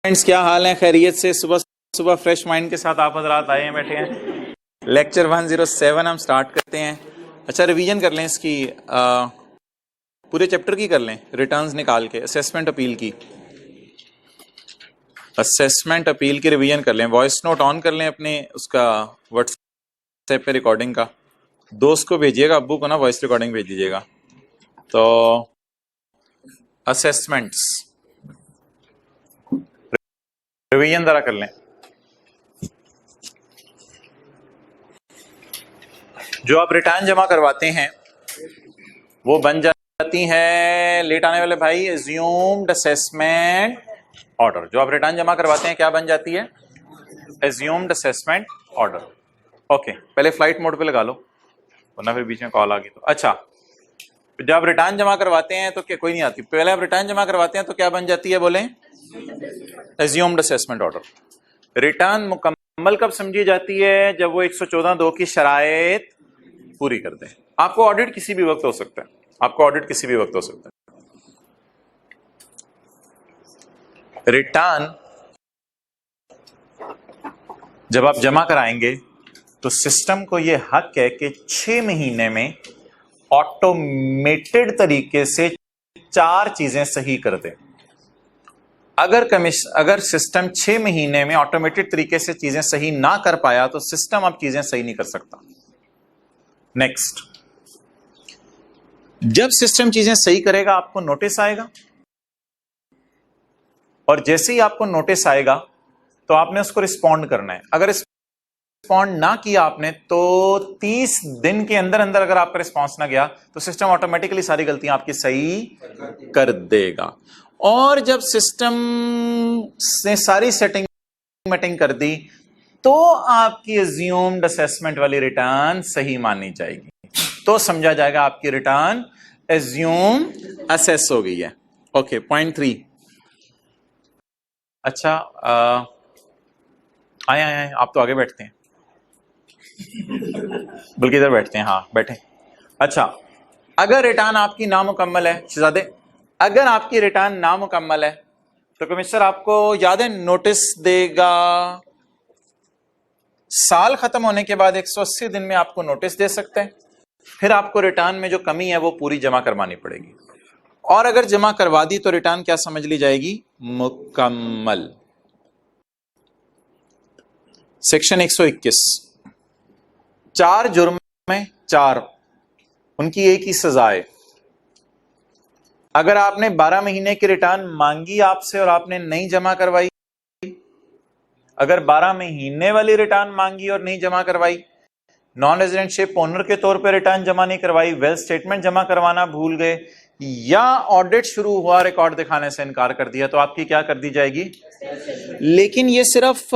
Friends, क्या हाल है? खैरियत से? सुबह सुबह फ्रेश माइंड के साथ आप हजरात आए हैं, बैठे हैं। लेक्चर 107 हम स्टार्ट करते हैं। अच्छा, रिवीजन कर लें इसकी, पूरे चैप्टर की कर लें, रिटर्न्स निकाल के असेसमेंट अपील की रिवीजन कर लें। वॉइस नोट ऑन कर लें अपने उसका, व्हाट्सएप पे रिकॉर्डिंग का। दोस्त को भेजिएगा, अब्बू को ना वॉइस रिकॉर्डिंग भेज दीजिएगा। तो असेसमेंट्स रिवीजन जरा कर लें। जो आप रिटर्न जमा करवाते हैं वो बन जाती है, लेट आने वाले भाई, एज्यूम्ड असेसमेंट ऑर्डर। जो आप रिटर्न जमा करवाते हैं क्या बन जाती है? Assumed assessment order. ओके, पहले फ्लाइट मोड पे लगा लो वरना फिर बीच में कॉल आ गई तो। अच्छा, जब आप रिटर्न जमा करवाते हैं तो क्या, कोई नहीं आती, पहले आप रिटर्न जमा करवाते हैं तो क्या बन जाती है? बोले, एज्यूम्ड असेसमेंट ऑर्डर। रिटर्न मुकम्मल कब समझी जाती है? जब वो 114(2) की शराइत पूरी कर दे। आपको ऑडिट किसी भी वक्त हो सकता है, रिटर्न जब आप जमा कराएंगे तो सिस्टम को यह हक है कि 6 महीने में ऑटोमेटेड तरीके से 4 चीजें सही कर दे। अगर सिस्टम 6 महीने में ऑटोमेटेड तरीके से चीजें सही ना कर पाया तो सिस्टम अब चीजें सही नहीं कर सकता। नेक्स्ट, जब सिस्टम चीजें सही करेगा आपको नोटिस आएगा, और जैसे ही आपको नोटिस आएगा तो आपने उसको रिस्पॉन्ड करना है। अगर रिस्पॉन्ड ना किया आपने तो 30 दिन के अंदर अंदर अगर आपका रिस्पॉन्स ना गया तो सिस्टम ऑटोमेटिकली सारी गलतियां आपकी सही कर देगा। और जब सिस्टम ने सारी सेटिंग कर दी तो आपकी एज्यूम्ड असेसमेंट वाली रिटर्न सही मानी जाएगी, तो समझा जाएगा आपकी रिटर्न एज्यूम असेस हो गई है। Okay, point 3। अच्छा, आए आप तो आगे बैठते हैं, बल्कि इधर बैठते हैं। हाँ बैठे। अच्छा, अगर रिटर्न आपकी नामुकम्मल है शहजादे, अगर आपकी रिटर्न नामुकम्मल है तो कमिश्नर आपको याद है नोटिस देगा। साल खत्म होने के बाद 180 दिन में आपको नोटिस दे सकते हैं। फिर आपको रिटर्न में जो कमी है वो पूरी जमा करवानी पड़ेगी, और अगर जमा करवा दी तो रिटर्न क्या समझ ली जाएगी? मुकम्मल। सेक्शन 121, 4 जुर्म में 4, उनकी एक ही सजा है। अगर आपने 12 महीने की रिटर्न मांगी आपसे और आपने नहीं जमा करवाई, अगर 12 महीने वाली रिटर्न मांगी और नहीं जमा करवाई, नॉन रेजिडेंटशिप ओनर के तौर पे रिटर्न जमा नहीं करवाई, वेल्थ स्टेटमेंट जमा करवाना भूल गए, या ऑडिट शुरू हुआ रिकॉर्ड दिखाने से इनकार कर दिया, तो आपकी क्या कर दी जाएगी? लेकिन ये सिर्फ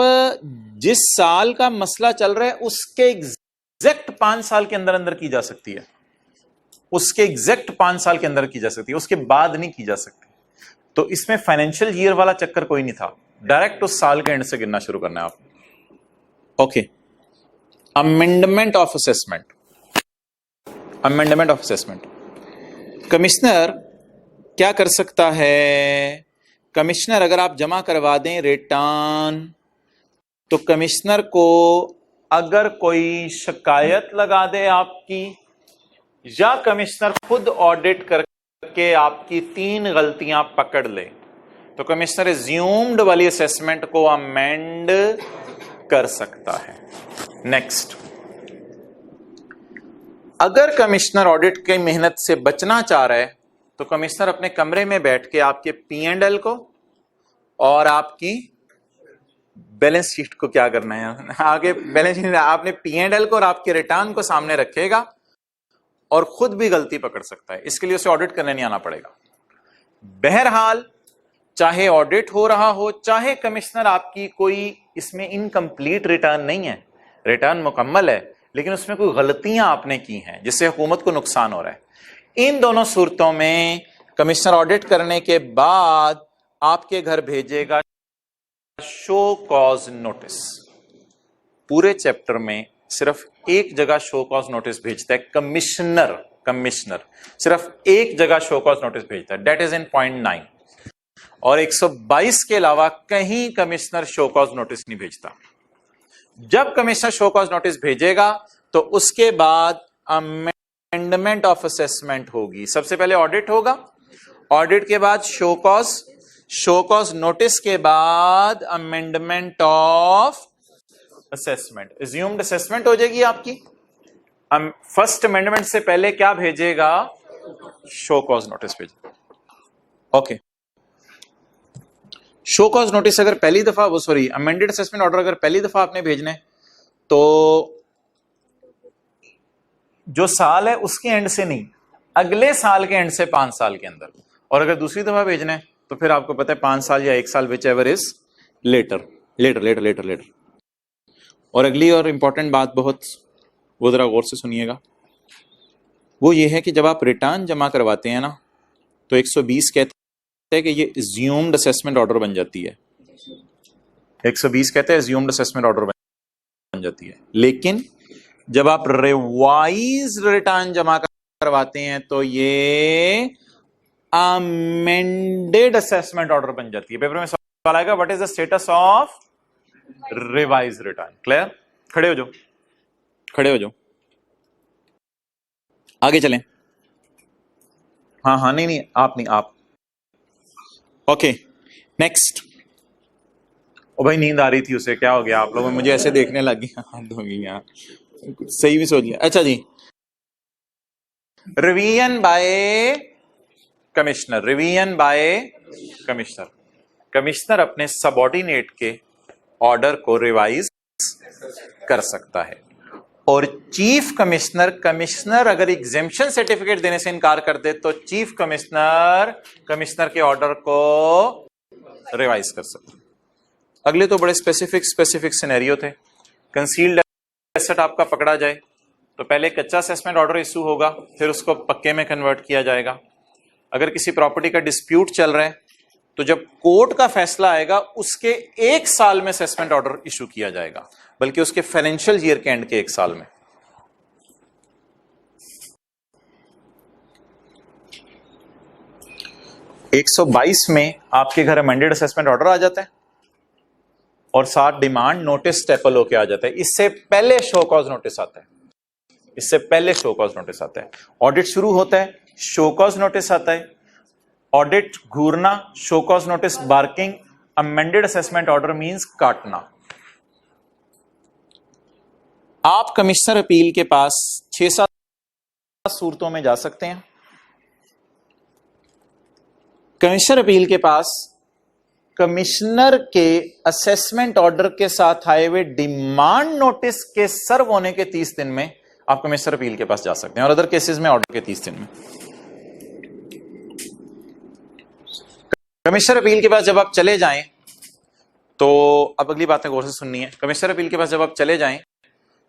जिस साल का मसला चल रहा है उसके एग्जैक्ट 5 साल के अंदर अंदर की जा सकती है, उसके एग्जैक्ट 5 साल के अंदर की जा सकती है, उसके बाद नहीं की जा सकती। तो इसमें फाइनेंशियल ईयर वाला चक्कर कोई नहीं था, डायरेक्ट उस साल के एंड से गिनना शुरू करना है आपको। Okay, amendment of assessment. Commissioner क्या कर सकता है? कमिश्नर अगर आप जमा करवा दें रिटर्न तो कमिश्नर को अगर कोई शिकायत लगा दे आपकी, या कमिश्नर खुद ऑडिट करके आपकी 3 गलतियां पकड़ ले, तो कमिश्नर एज्यूम्ड वाली असेसमेंट को अमेंड कर सकता है। नेक्स्ट, अगर कमिश्नर ऑडिट की मेहनत से बचना चाह रहा है तो कमिश्नर अपने कमरे में बैठ के आपके P&L को और आपकी बैलेंस शीट को क्या करना है, आगे बैलेंस शीट आपने P&L को और आपके रिटर्न को सामने रखेगा और खुद भी गलती पकड़ सकता है। इसके लिए उसे ऑडिट करने नहीं आना पड़ेगा। बहरहाल, चाहे ऑडिट हो रहा हो, चाहे कमिश्नर आपकी कोई इसमें इनकम्प्लीट रिटर्न नहीं है, रिटर्न मुकम्मल है लेकिन उसमें कोई गलतियां आपने की हैं जिससे हुकूमत को नुकसान हो रहा है, इन दोनों सूरतों में कमिश्नर ऑडिट करने के बाद आपके घर भेजेगा शो कॉज नोटिस। पूरे चैप्टर में सिर्फ एक जगह शो कॉज नोटिस भेजता है कमिश्नर सिर्फ एक जगह शो कॉज नोटिस भेजता है, दैट इज इन पॉइंट 9। और 122 के अलावा कहीं कमिश्नर शो कॉज नोटिस नहीं भेजता। जब कमिश्नर शो कॉज नोटिस भेजेगा तो उसके बाद अमेंडमेंट ऑफ असेसमेंट होगी। सबसे पहले ऑडिट होगा, ऑडिट के बाद शो कॉज नोटिस के बाद amendment of assessment, assumed assessment हो जाएगी आपकी। फर्स्ट अमेंडमेंट से पहले क्या भेजेगा? शो कॉज नोटिस भेजेगा। ओके, शो कॉज नोटिस अगर पहली दफा वो सॉरी अमेंडेड असेसमेंट ऑर्डर अगर पहली दफा आपने भेजने तो जो साल है उसके एंड से नहीं, अगले साल के एंड से 5 साल के अंदर। और अगर दूसरी दफा भेजना है तो फिर आपको पता है 5 साल या 1 साल, whichever is later later later later later. और अगली और इंपॉर्टेंट बात बहुत, वो जरा गौर से सुनिएगा, वो ये है कि जब आप रिटर्न जमा करवाते हैं ना तो 120 कहते हैं कि ये अज्यूम्ड असेसमेंट ऑर्डर बन जाती है। 120 कहते हैं अज्यूम्ड असेसमेंट ऑर्डर बन जाती है। लेकिन जब आप रिवाइज रिटर्न जमा करवाते हैं तो ये अमेंडेड असेसमेंट ऑर्डर बन जाती है। पेपर में सवाल आएगा, what is the status of revise return? Clear? खड़े हो जाओ, खड़े हो जाओ, आगे चलें। हाँ, नहीं आप नहीं, आप। Okay, next. ओ भाई नींद आ रही थी उसे, क्या हो गया? आप लोग मुझे ऐसे देखने लग गया, सही भी सोच लिया। अच्छा जी, revision by commissioner. Revision by commissioner, commissioner अपने सबऑर्डिनेट के ऑर्डर को रिवाइज कर सकता है। और चीफ कमिश्नर अगर एग्जेम्पशन सर्टिफिकेट देने से इनकार कर दे तो चीफ कमिश्नर के ऑर्डर को रिवाइज कर सकते। अगले तो बड़े स्पेसिफिक सिनेरियो थे। कंसील्ड एसेट आपका पकड़ा जाए तो पहले कच्चा असेसमेंट ऑर्डर इशू होगा, फिर उसको पक्के में कन्वर्ट किया जाएगा। अगर किसी प्रॉपर्टी का डिस्प्यूट चल रहा है तो जब कोर्ट का फैसला आएगा उसके 1 साल में असेसमेंट ऑर्डर इशू किया जाएगा, बल्कि उसके फाइनेंशियल ईयर के एंड के 1 साल में। एक 122 में आपके घर अमेंडेड असेसमेंट ऑर्डर आ जाता है और साथ डिमांड नोटिस स्टेपल होके आ जाता है। इससे पहले शो कॉज नोटिस आता है, इससे पहले शो कॉज नोटिस आता है। ऑडिट शुरू होता है, शो कॉज नोटिस आता है। ऑडिट घूरना, show cause notice barking, amended assessment order means काटना। आप कमिश्नर अपील के पास 6-7 सूरतों में जा सकते हैं। कमिश्नर अपील के पास कमिश्नर के असेसमेंट ऑर्डर के साथ आए हुए डिमांड नोटिस के सर्व होने के 30 दिन में आप कमिश्नर अपील के पास जा सकते हैं, और अदर केसेस में ऑर्डर के 30 दिन में। कमिश्नर अपील के पास जब आप चले जाएं तो अब अगली बातें गौर से सुननी है। कमिश्नर अपील के पास जब आप चले जाएं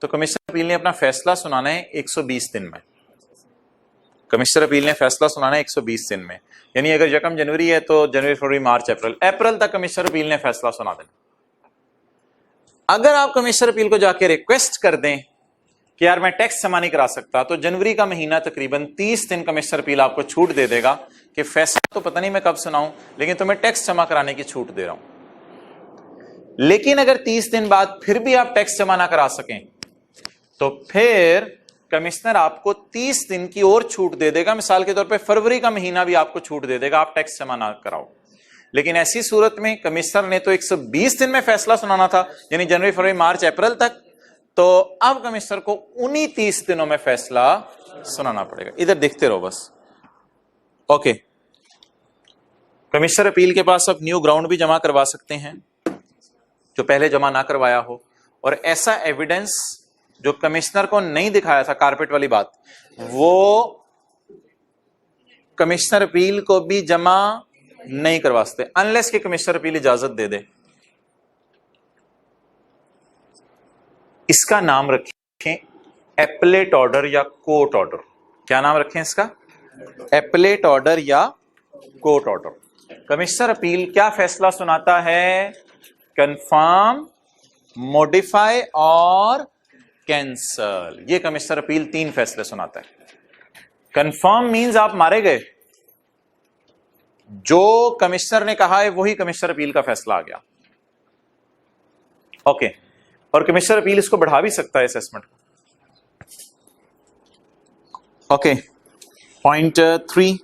तो कमिश्नर अपील ने अपना फैसला सुनाना है 120 दिन में। कमिश्नर अपील ने फैसला सुनाना है 120 दिन में, यानी अगर 1 जनवरी है तो जनवरी, फरवरी, मार्च, अप्रैल तक कमिश्नर अपील ने फैसला सुना देना। अगर आप कमिश्नर अपील को जाके रिक्वेस्ट कर दें कि यार मैं टैक्स जमा नहीं करा सकता, तो जनवरी का महीना तकरीबन 30 दिन कमिश्नर अपील आपको छूट दे देगा कि फैसला तो पता नहीं मैं कब सुनाऊं, लेकिन तुम्हें टैक्स जमा कराने की छूट दे रहा हूं। लेकिन अगर 30 दिन बाद फिर भी आप टैक्स जमा ना करा सकें तो फिर कमिश्नर आपको 30 दिन की और छूट दे देगा। मिसाल के तौर पे फरवरी का महीना भी आपको छूट दे देगा, आप टैक्स जमा ना कराओ। लेकिन ऐसी सूरत में कमिश्नर ने तो 120 दिन में फैसला सुनाना था, यानी जनवरी, फरवरी, मार्च, अप्रैल तक, तो अब कमिश्नर को उन्हीं 30 दिनों में फैसला सुनाना पड़ेगा। इधर देखते रहो बस। ओके, कमिश्नर अपील के पास अब न्यू ग्राउंड भी जमा करवा सकते हैं जो पहले जमा ना करवाया हो, और ऐसा एविडेंस जो कमिश्नर को नहीं दिखाया था, कारपेट वाली बात, वो कमिश्नर अपील को भी जमा नहीं करवा सकते अनलेस कि कमिश्नर अपील इजाजत दे दे। इसका नाम रखें एपलेट ऑर्डर या कोर्ट ऑर्डर। क्या नाम रखें इसका? एपलेट ऑर्डर या कोर्ट ऑर्डर। कमिश्नर अपील क्या फैसला सुनाता है? कंफर्म, मॉडिफाई और कैंसल। ये कमिश्नर अपील 3 फैसले सुनाता है। कंफर्म मींस आप मारे गए, जो कमिश्नर ने कहा है वही कमिश्नर अपील का फैसला आ गया। ओके, और कमिश्नर अपील इसको बढ़ा भी सकता है असेसमेंट को। ओके, पॉइंट 3,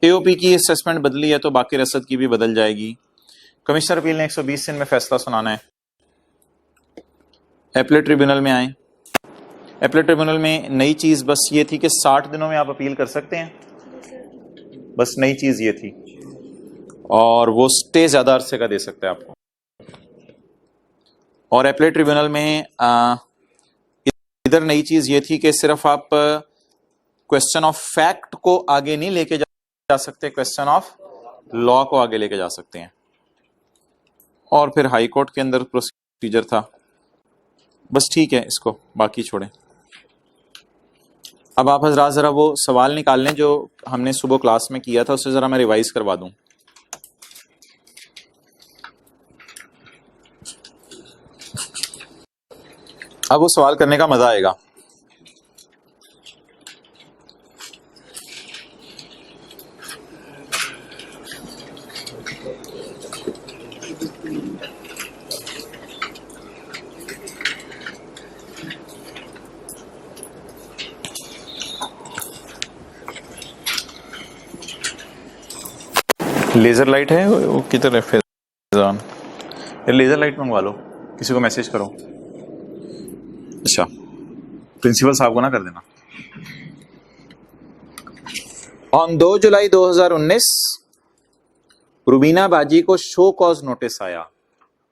एओपी की असेसमेंट बदली है तो बाकी रसद की भी बदल जाएगी। कमिश्नर अपील ने 120 दिन में फैसला सुनाना है। एपलेट ट्रिब्यूनल में आए। एपलेट ट्रिब्यूनल में नई चीज बस ये थी कि 60 दिनों में आप अपील कर सकते हैं, बस नई चीज ये थी, और वो स्टे ज्यादा अरसे का दे सकते हैं आपको। और एपलेट ट्रिब्यूनल में इधर नई चीज ये थी कि सिर्फ आप क्वेश्चन ऑफ फैक्ट को आगे नहीं लेके जा सकते, क्वेश्चन ऑफ लॉ को आगे लेके जा सकते हैं। और फिर हाई कोर्ट के अंदर प्रोसीजर था। बस ठीक है, इसको बाकी छोड़ें। अब आप हजरात जरा वो सवाल निकाल लें जो हमने सुबह क्लास में किया था, उससे जरा मैं रिवाइज करवा दूं। अब वो सवाल करने का मजा आएगा। लेजर लाइट है वो किधर है? फैजान, लेजर लाइट मंगवा लो, किसी को मैसेज करो। अच्छा, प्रिंसिपल साहब को ना कर देना। ऑन 2 जुलाई 2019 रुबीना बाजी को शो कॉज नोटिस आया।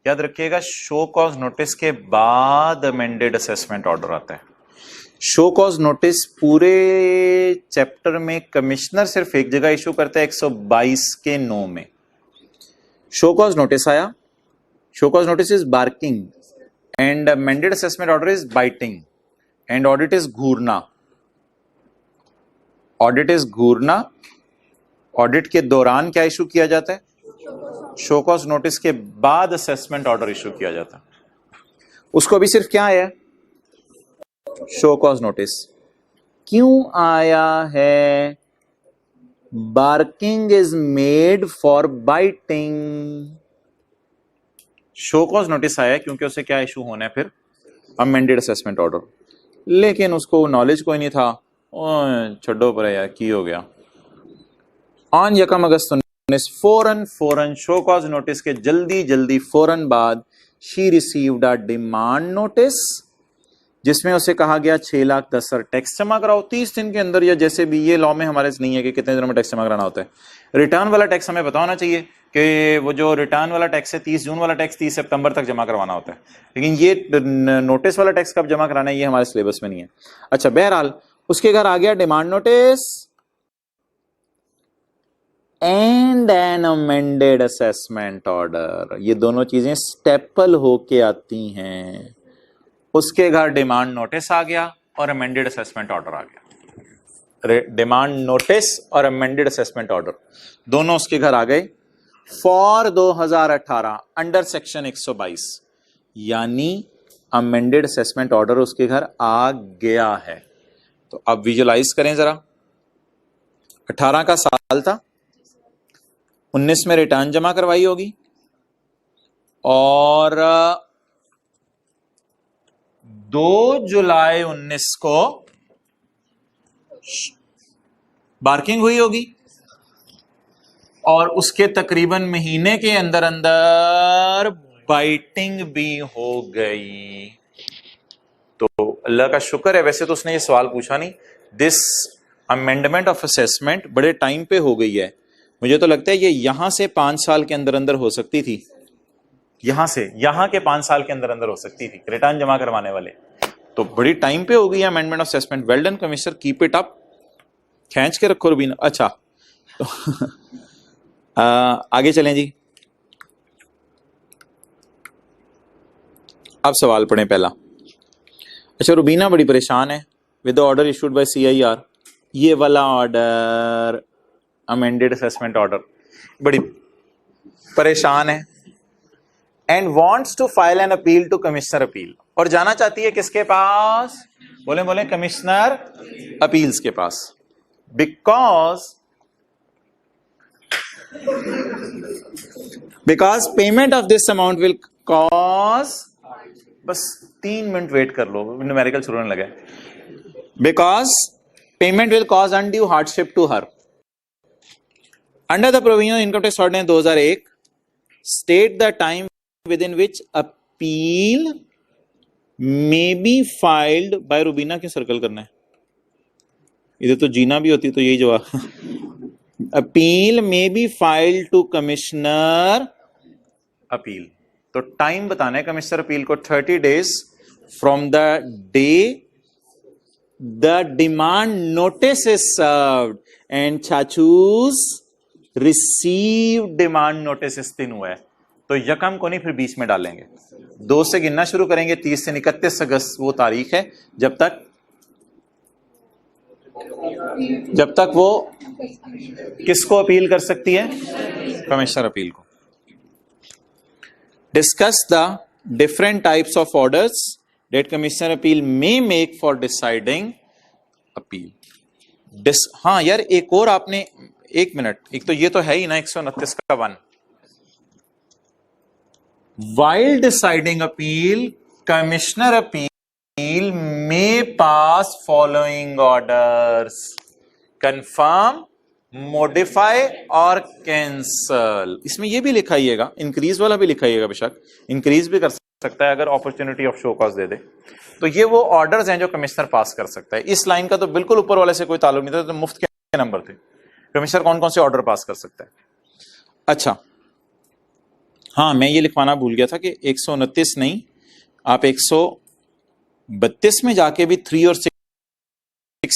याद रखिएगा, शो कॉज नोटिस के बाद अमेंडेड असेसमेंट ऑर्डर आता है। शो कॉज नोटिस पूरे चैप्टर में कमिश्नर सिर्फ एक जगह इशू करता है, 122 के 9 में। शो कॉज नोटिस आया। Show cause notice is barking and amended assessment order is biting and audit is घूरना। ऑडिट इज घूरना। ऑडिट के दौरान क्या इशू किया जाता है? शो कॉज नोटिस के बाद असेसमेंट ऑर्डर इशू किया जाता है। उसको अभी सिर्फ क्या आया? Show cause notice. क्यों आया है? Barking is made for biting. Show cause notice आया क्योंकि उसे क्या इशू होना है फिर? Amended assessment order. लेकिन उसको नॉलेज कोई नहीं था। छोड़ो पर यार, की हो गया। ऑन 1 अगस्त 19 फौरन शो कॉज नोटिस के जल्दी फौरन बाद she received a demand notice, जिसमें उसे कहा गया 6,10,000 टैक्स जमा कराओ 30 दिन के अंदर, या जैसे भी ये लॉ में हमारे नहीं है कि कितने दिनों में टैक्स जमा कराना होता है। रिटर्न वाला टैक्स हमें पता होना चाहिए कि वो जो रिटर्न वाला टैक्स है 30 जून वाला टैक्स 30 सितंबर तक जमा करवाना होता है, लेकिन ये नोटिस वाला टैक्स कब जमा कराना है ये हमारे सिलेबस में नहीं है। अच्छा, बहरहाल उसके घर आ गया demand notice and N amended assessment order. ये दोनों चीजें स्टेपल होके आती हैं। उसके घर डिमांड नोटिस आ गया और अमेंडेड असेसमेंट ऑर्डर आ गया। डिमांड नोटिस और अमेंडेड असेसमेंट ऑर्डर दोनों उसके घर आ गए फॉर 2018 अंडर सेक्शन 122, यानी अमेंडेड असेसमेंट ऑर्डर उसके घर आ गया है। तो अब विजुलाइज करें जरा। 18 का साल था, 19 में रिटर्न जमा करवाई होगी, और 2 जुलाई 19 को बार्किंग हुई होगी, और उसके तकरीबन महीने के अंदर अंदर बाइटिंग भी हो गई। तो अल्लाह का शुक्र है, वैसे तो उसने ये सवाल पूछा नहीं। दिस अमेंडमेंट ऑफ असेसमेंट बड़े टाइम पे हो गई है। मुझे तो लगता है ये यहां से 5 साल के अंदर अंदर हो सकती थी, यहां के 5 साल के अंदर अंदर हो सकती थी रिटर्न जमा करवाने वाले। तो बड़ी टाइम पे हो गई है amendment of assessment. Well done commissioner, keep it up, खींच के रखो रूबीना। अच्छा तो आगे चलें जी। अब सवाल पढ़ें पहला। अच्छा, रूबीना बड़ी परेशान है with the order issued bye CIR। ये वाला ऑर्डर अमेंडेड असेसमेंट ऑर्डर, बड़ी परेशान है and wants to file an appeal to commissioner appeal, और जाना चाहती है किसके पास? बोले कमिश्नर अपील्स के पास। Because because payment of this amount will cause, बस 3 मिनट वेट कर लो, न्यूमेरिकल शुरू होने लगा। Because payment will cause undue hardship to her under the provision income tax ordinance 2001, state the time within which appeal may be filed by Rubina. क्यों circle करना है, इधर तो जीना भी होती तो यही जवाब। Appeal may be filed to commissioner appeal, तो टाइम बताना है कमिश्नर अपील को 30 days from the day the demand notice is served and चाचूस रिसीव डिमांड नोटिस इस दिन हुआ है, तो यकम को नहीं फिर बीच में डालेंगे, 2 से गिनना शुरू करेंगे, 30 से 31 अगस्त वो तारीख है जब तक वो किसको अपील कर सकती है, कमिश्नर अपील को। Discuss the different types of orders that commissioner appeal may make for deciding appeal. हाँ यार, एक और आपने, 1 मिनट, एक तो ये तो है ही ना 129 का 1, while deciding appeal commissioner appeal may pass following orders, confirm, modify और कैंसल। इसमें ये भी लिखाइएगा, इंक्रीज वाला भी लिखाइएगा, बेशक इंक्रीज भी कर सकता है अगर अपॉर्चुनिटी ऑफ शो कॉज दे दे। तो ये वो ऑर्डर्स हैं जो कमिश्नर पास कर सकता है। इस लाइन का तो बिल्कुल ऊपर वाले से कोई ताल्लुक नहीं था, तो मुफ्त के नंबर थे। कमिश्नर कौन कौन से ऑर्डर पास कर सकता है। अच्छा हाँ, मैं ये लिखवाना भूल गया था कि 129 नहीं, आप 132 में जाके भी 3 और 6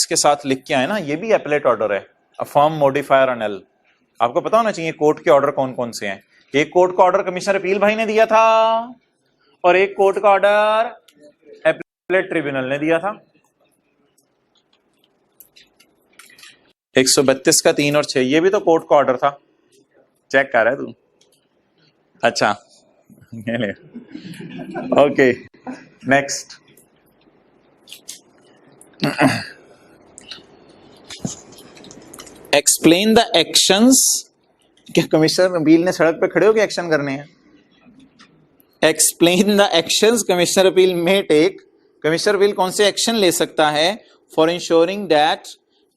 के साथ लिख के आए ना, ये भी एपलेट ऑर्डर है, अफर्म, मॉडिफायर, अनल। आपको पता होना चाहिए कोर्ट के ऑर्डर कौन कौन से हैं। एक कोर्ट का ऑर्डर कमिश्नर अपील भाई ने दिया था और एक कोर्ट का ऑर्डर एपलेट ट्रिब्यूनल ने दिया था। 132 का 3 और 6 ये भी तो कोर्ट का ऑर्डर था, चेक कर रहा है तू। अच्छा okay, next. Explain the actions. क्या कमिश्नर अपील ने सड़क पे खड़े होकर एक्शन करने हैं? Explain the actions commissioner appeal में टेक। कमिश्नर अपील कौन से एक्शन ले सकता है for ensuring that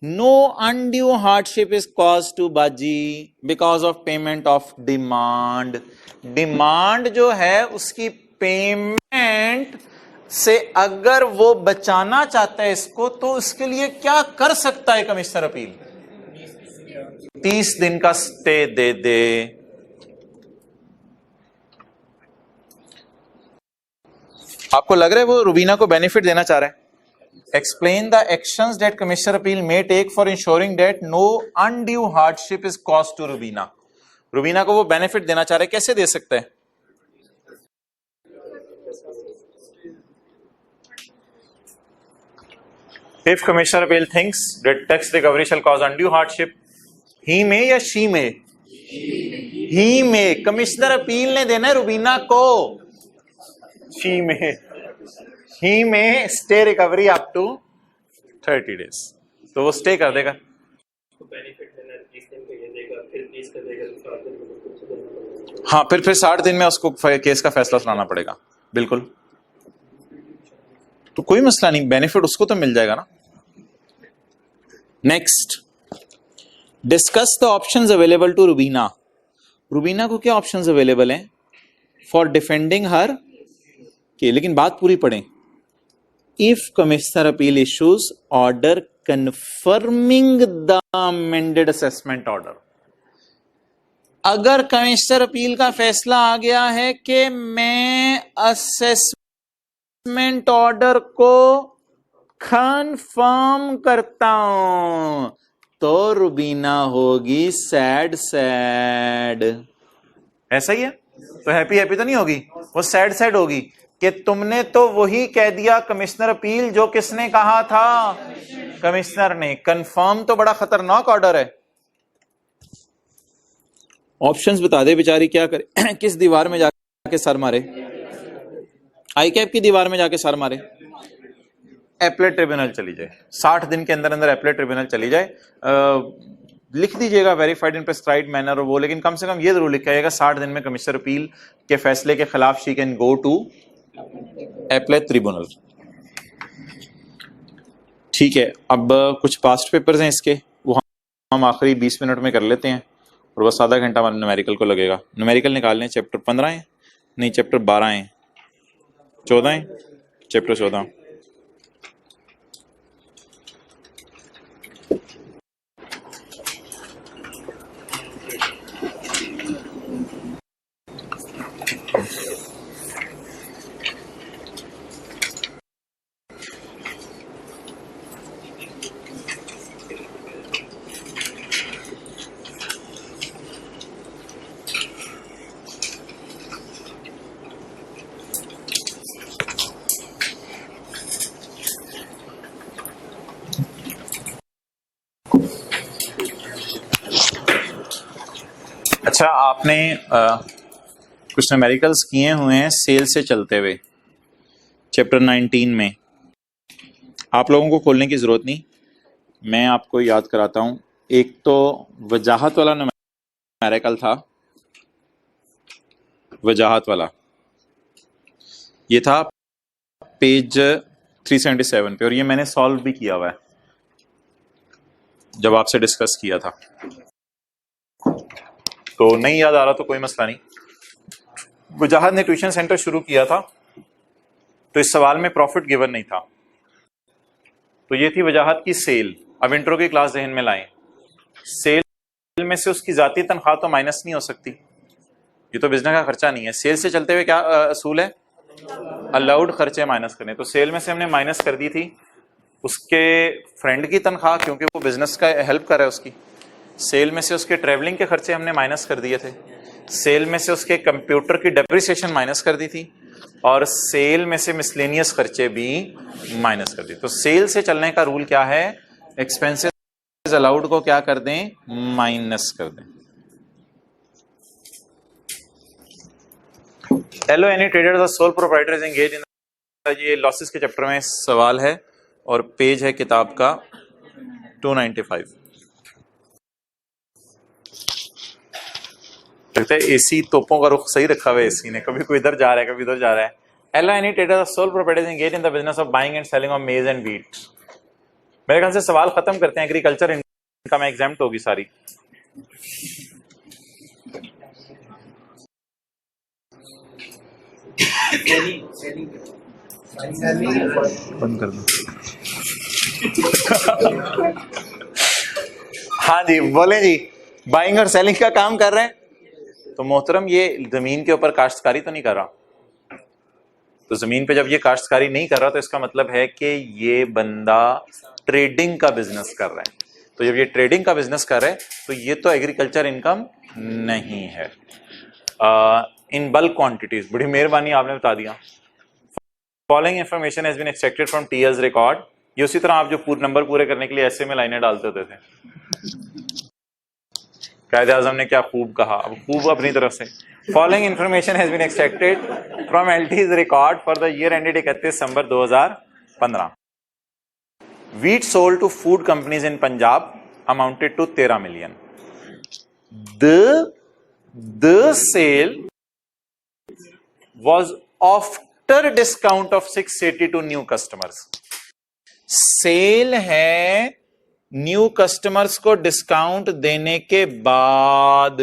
no undue hardship is cause to बाजी because of payment of demand. Demand जो है उसकी पेमेंट से अगर वो बचाना चाहता है इसको, तो उसके लिए क्या कर सकता है कमिश्नर अपील? 30 दिन का स्टे दे दे। आपको लग रहा है वो रुबीना को बेनिफिट देना चाह रहा है? Explain the actions that commissioner appeal may take for ensuring that no undue hardship is cause to Rubina. Rubina को वो बेनिफिट देना चाह रहे, कैसे दे सकता है? If Commissioner Appeal thinks that tax recovery shall cause undue hardship, he may या she may? He may। Commissioner appeal ने देना है रुबीना को। She may। He may stay recovery up to 30 days। तो वो स्टे कर देगा। हाँ, फिर 60 दिन में उसको केस का फैसला सुनाना पड़ेगा। बिल्कुल, तो कोई मसला नहीं, बेनिफिट उसको तो मिल जाएगा ना। Next, discuss the options available to Rubina. Rubina को क्या ऑप्शंस अवेलेबल हैं फॉर डिफेंडिंग हर के, लेकिन बात पूरी पढ़ें। If commissioner appeal issues order confirming the amended assessment order, अगर कमिश्नर अपील का फैसला आ गया है कि मैं असेसमेंट ऑर्डर को कंफर्म करता हूं, तो रुबीना होगी सैड सैड। ऐसा ही है, तो हैप्पी हैप्पी तो नहीं होगी, वो सैड सैड होगी कि तुमने तो वही कह दिया कमिश्नर अपील जो किसने कहा था? कमिश्नर ने। कंफर्म तो बड़ा खतरनाक ऑर्डर है। ऑप्शंस बता दे बेचारी, क्या करे? किस दीवार में जाके सर मारे? आई कैप की दीवार में जाके सर मारे। एपलेट ट्रिब्यूनल चली जाए, 60 दिन के अंदर अंदर एपलेट ट्रिब्यूनल चली जाए। लिख दीजिएगा वेरीफाइड इन प्रेस्क्राइब्ड मैनर और वो, लेकिन कम से कम ये जरूर लिखिएगा 60 दिन में कमिश्नर अपील के फैसले के खिलाफ she can go to appellate tribunal. ठीक है, अब कुछ पास्ट पेपर्स हैं इसके, वो हम आखिरी 20 मिनट में कर लेते हैं और बस आधा घंटा हमारे न्यूमेरिकल को लगेगा। न्यूमेरिकल निकाल लें, चैप्टर 15 है, नहीं चैप्टर 12 है, 14 है, चैप्टर 14। अच्छा, आपने कुछ न्यूमेरिकल्स किए हुए हैं सेल से चलते हुए चैप्टर 19 में, आप लोगों को खोलने की ज़रूरत नहीं, मैं आपको याद कराता हूँ। एक तो वजाहत वाला न्यूमेरिकल था, वजाहत वाला ये था पेज 377 पे, और ये मैंने सॉल्व भी किया हुआ है जब आपसे डिस्कस किया था, तो नहीं याद आ रहा तो कोई मसला नहीं। वजाहत ने ट्यूशन सेंटर शुरू किया था तो इस सवाल में प्रॉफिट गिवन नहीं था, तो ये थी वजाहत की सेल। अब इंट्रो की क्लास जहन में लाएं, सेल में से उसकी जाती तनख्वाह तो माइनस नहीं हो सकती, ये तो बिजनेस का खर्चा नहीं है। सेल से चलते हुए क्या असूल है, अलाउड खर्चे माइनस करने, तो सेल में से हमने माइनस कर दी थी उसके फ्रेंड की तनख्वाह, क्योंकि वो बिजनेस का हेल्प कर रहा है उसकी। सेल में से उसके ट्रेवलिंग के खर्चे हमने माइनस कर दिए थे, सेल में से उसके कंप्यूटर की डेप्रिसिएशन माइनस कर दी थी, और सेल में से मिसलेनियस खर्चे भी माइनस कर दिए। तो सेल से चलने का रूल क्या है, एक्सपेंसेस अलाउड को क्या कर दें, माइनस कर दें। Hello any trader the sole proprietors engage in, ये लॉसेस के चैप्टर में सवाल है और पेज है किताब का 295। लगता है एसी तोपों का रुख सही रखा हुआ है एसी ने, कभी कोई इधर जा रहा है कभी उधर जा रहा है। Hello any trader the sole proprietors engage in the business of buying and selling of maize and wheat. मेरे ख्याल से सवाल खत्म करते हैं, एग्रीकल्चर इनकम एग्जाम्प्ट होगी सारी। बंद कर दो। हाँ जी बोले जी, बाइंग और सेलिंग का काम कर रहे हैं, तो मोहतरम ये जमीन के ऊपर काश्तकारी तो नहीं कर रहा। तो जमीन पे जब ये काश्तकारी नहीं कर रहा तो इसका मतलब है कि ये बंदा ट्रेडिंग का बिजनेस कर रहा है। तो जब ये ट्रेडिंग का बिजनेस कर रहा है तो ये तो एग्रीकल्चर इनकम नहीं है। इन बल्क क्वांटिटीज, बड़ी मेहरबानी आपने बता दिया। Following information has been extracted from TS record, ये उसी तरह आप जो नंबर पूरे करने के लिए ऐसे में लाइनें डालते होते थे। कायदे आजम ने क्या खूब कहा, अब खूब अपनी तरफ से। Following information has been extracted from LT's record for the year ended 31 December 2015। Wheat sold to food companies in Punjab amounted to 13 million. The sale was after discount of 680 to new customers. Cell है new customers को discount देने के बाद।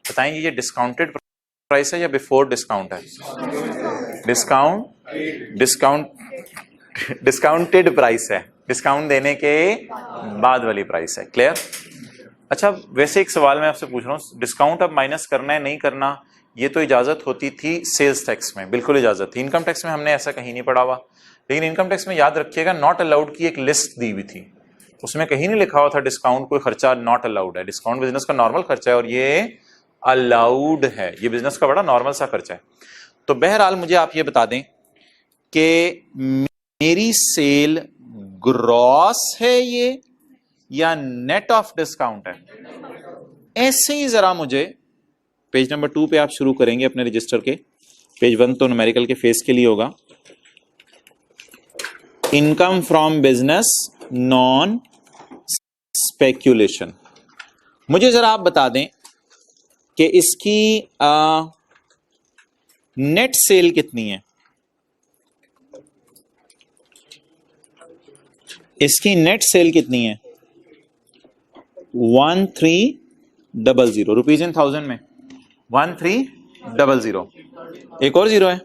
बताएंगे ये discounted price है या before discount है? डिस्काउंटेड प्राइस है, डिस्काउंट देने के बाद वाली प्राइस है। क्लियर? अच्छा, वैसे एक सवाल मैं आपसे पूछ रहा हूँ, डिस्काउंट अब माइनस करना है नहीं करना, ये तो इजाजत होती थी सेल्स टैक्स में, बिल्कुल इजाजत थी। इनकम टैक्स में हमने ऐसा कहीं नहीं पढ़ा हुआ, लेकिन इनकम टैक्स में याद रखिएगा नॉट अलाउड की एक लिस्ट दी हुई थी, उसमें कहीं नहीं लिखा हुआ था डिस्काउंट कोई खर्चा नॉट अलाउड है। डिस्काउंट बिजनेस का नॉर्मल खर्चा है और ये अलाउड है, ये बिजनेस का बड़ा नॉर्मल सा खर्चा है। तो बहरहाल मुझे आप ये बता दें कि मेरी सेल ग्रॉस है ये या नेट ऑफ डिस्काउंट है? ऐसे ही जरा मुझे पेज नंबर 2 पे आप शुरू करेंगे अपने रजिस्टर के। पेज 1 तो न्यूमेरिकल के फेस के लिए होगा। Income from business non speculation. मुझे जरा आप बता दें कि इसकी नेट सेल कितनी है। इसकी नेट सेल कितनी है? 1300 रुपीज इन थाउजेंड में 1300। एक और जीरो है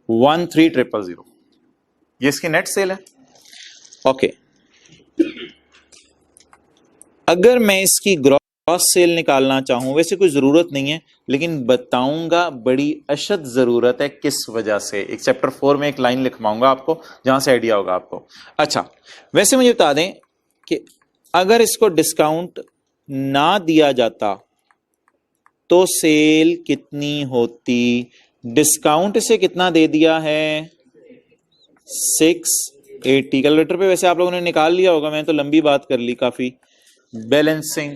13000। ये इसकी नेट सेल है। ओके, अगर मैं इसकी ग्रॉस सेल निकालना चाहूं, वैसे कोई जरूरत नहीं है लेकिन बताऊंगा बड़ी अशद जरूरत है। किस वजह से? एक चैप्टर 4 में एक लाइन लिखवाऊंगा आपको जहां से आइडिया होगा आपको। अच्छा, वैसे मुझे बता दें कि अगर इसको डिस्काउंट ना दिया जाता तो सेल कितनी होती? डिस्काउंट से कितना दे दिया है? 680। कैलकुलेटर पे वैसे आप लोगों ने निकाल लिया होगा, मैंने तो लंबी बात कर ली काफी। बैलेंसिंग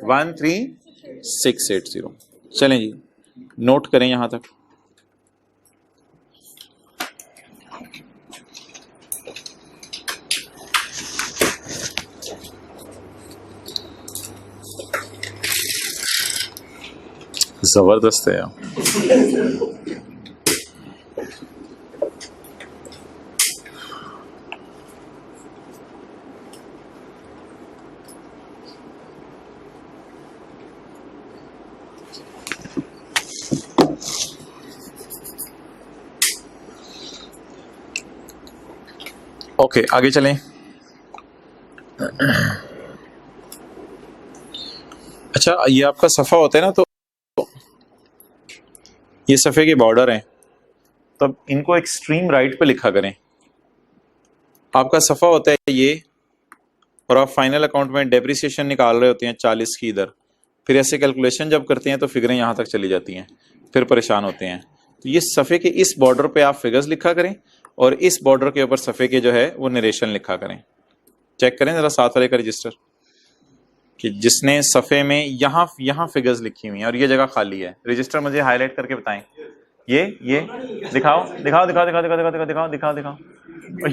13680। चलें जी, नोट करें यहां तक। जबरदस्त है यार। ओके, आगे चलें। अच्छा, ये आपका सफ़ा होता है ना, तो ये सफ़े के बॉर्डर हैं, तब इनको एक्सट्रीम राइट पे लिखा करें। आपका सफ़ा होता है ये, और आप फाइनल अकाउंट में डेप्रिसिएशन निकाल रहे होते हैं 40 की इधर, फिर ऐसे कैलकुलेशन जब करते हैं तो फिगरें यहाँ तक चली जाती हैं, फिर परेशान होते हैं। तो ये सफ़े के इस बॉर्डर पे आप फिगर्स लिखा करें और इस बॉर्डर के ऊपर सफ़े के जो है वो नरेशन लिखा करें। चेक करें ज़रा साथ वाले का रजिस्टर कि जिसने सफ़े में यहाँ फिगर्स लिखी हुई हैं और ये जगह खाली है। रजिस्टर मुझे हाईलाइट करके बताएं। ये दिखाओ दिखाओ दिखाओ दिखाओ दिखाओ दिखाओ दिखाओ दिखाओ दिखाओ।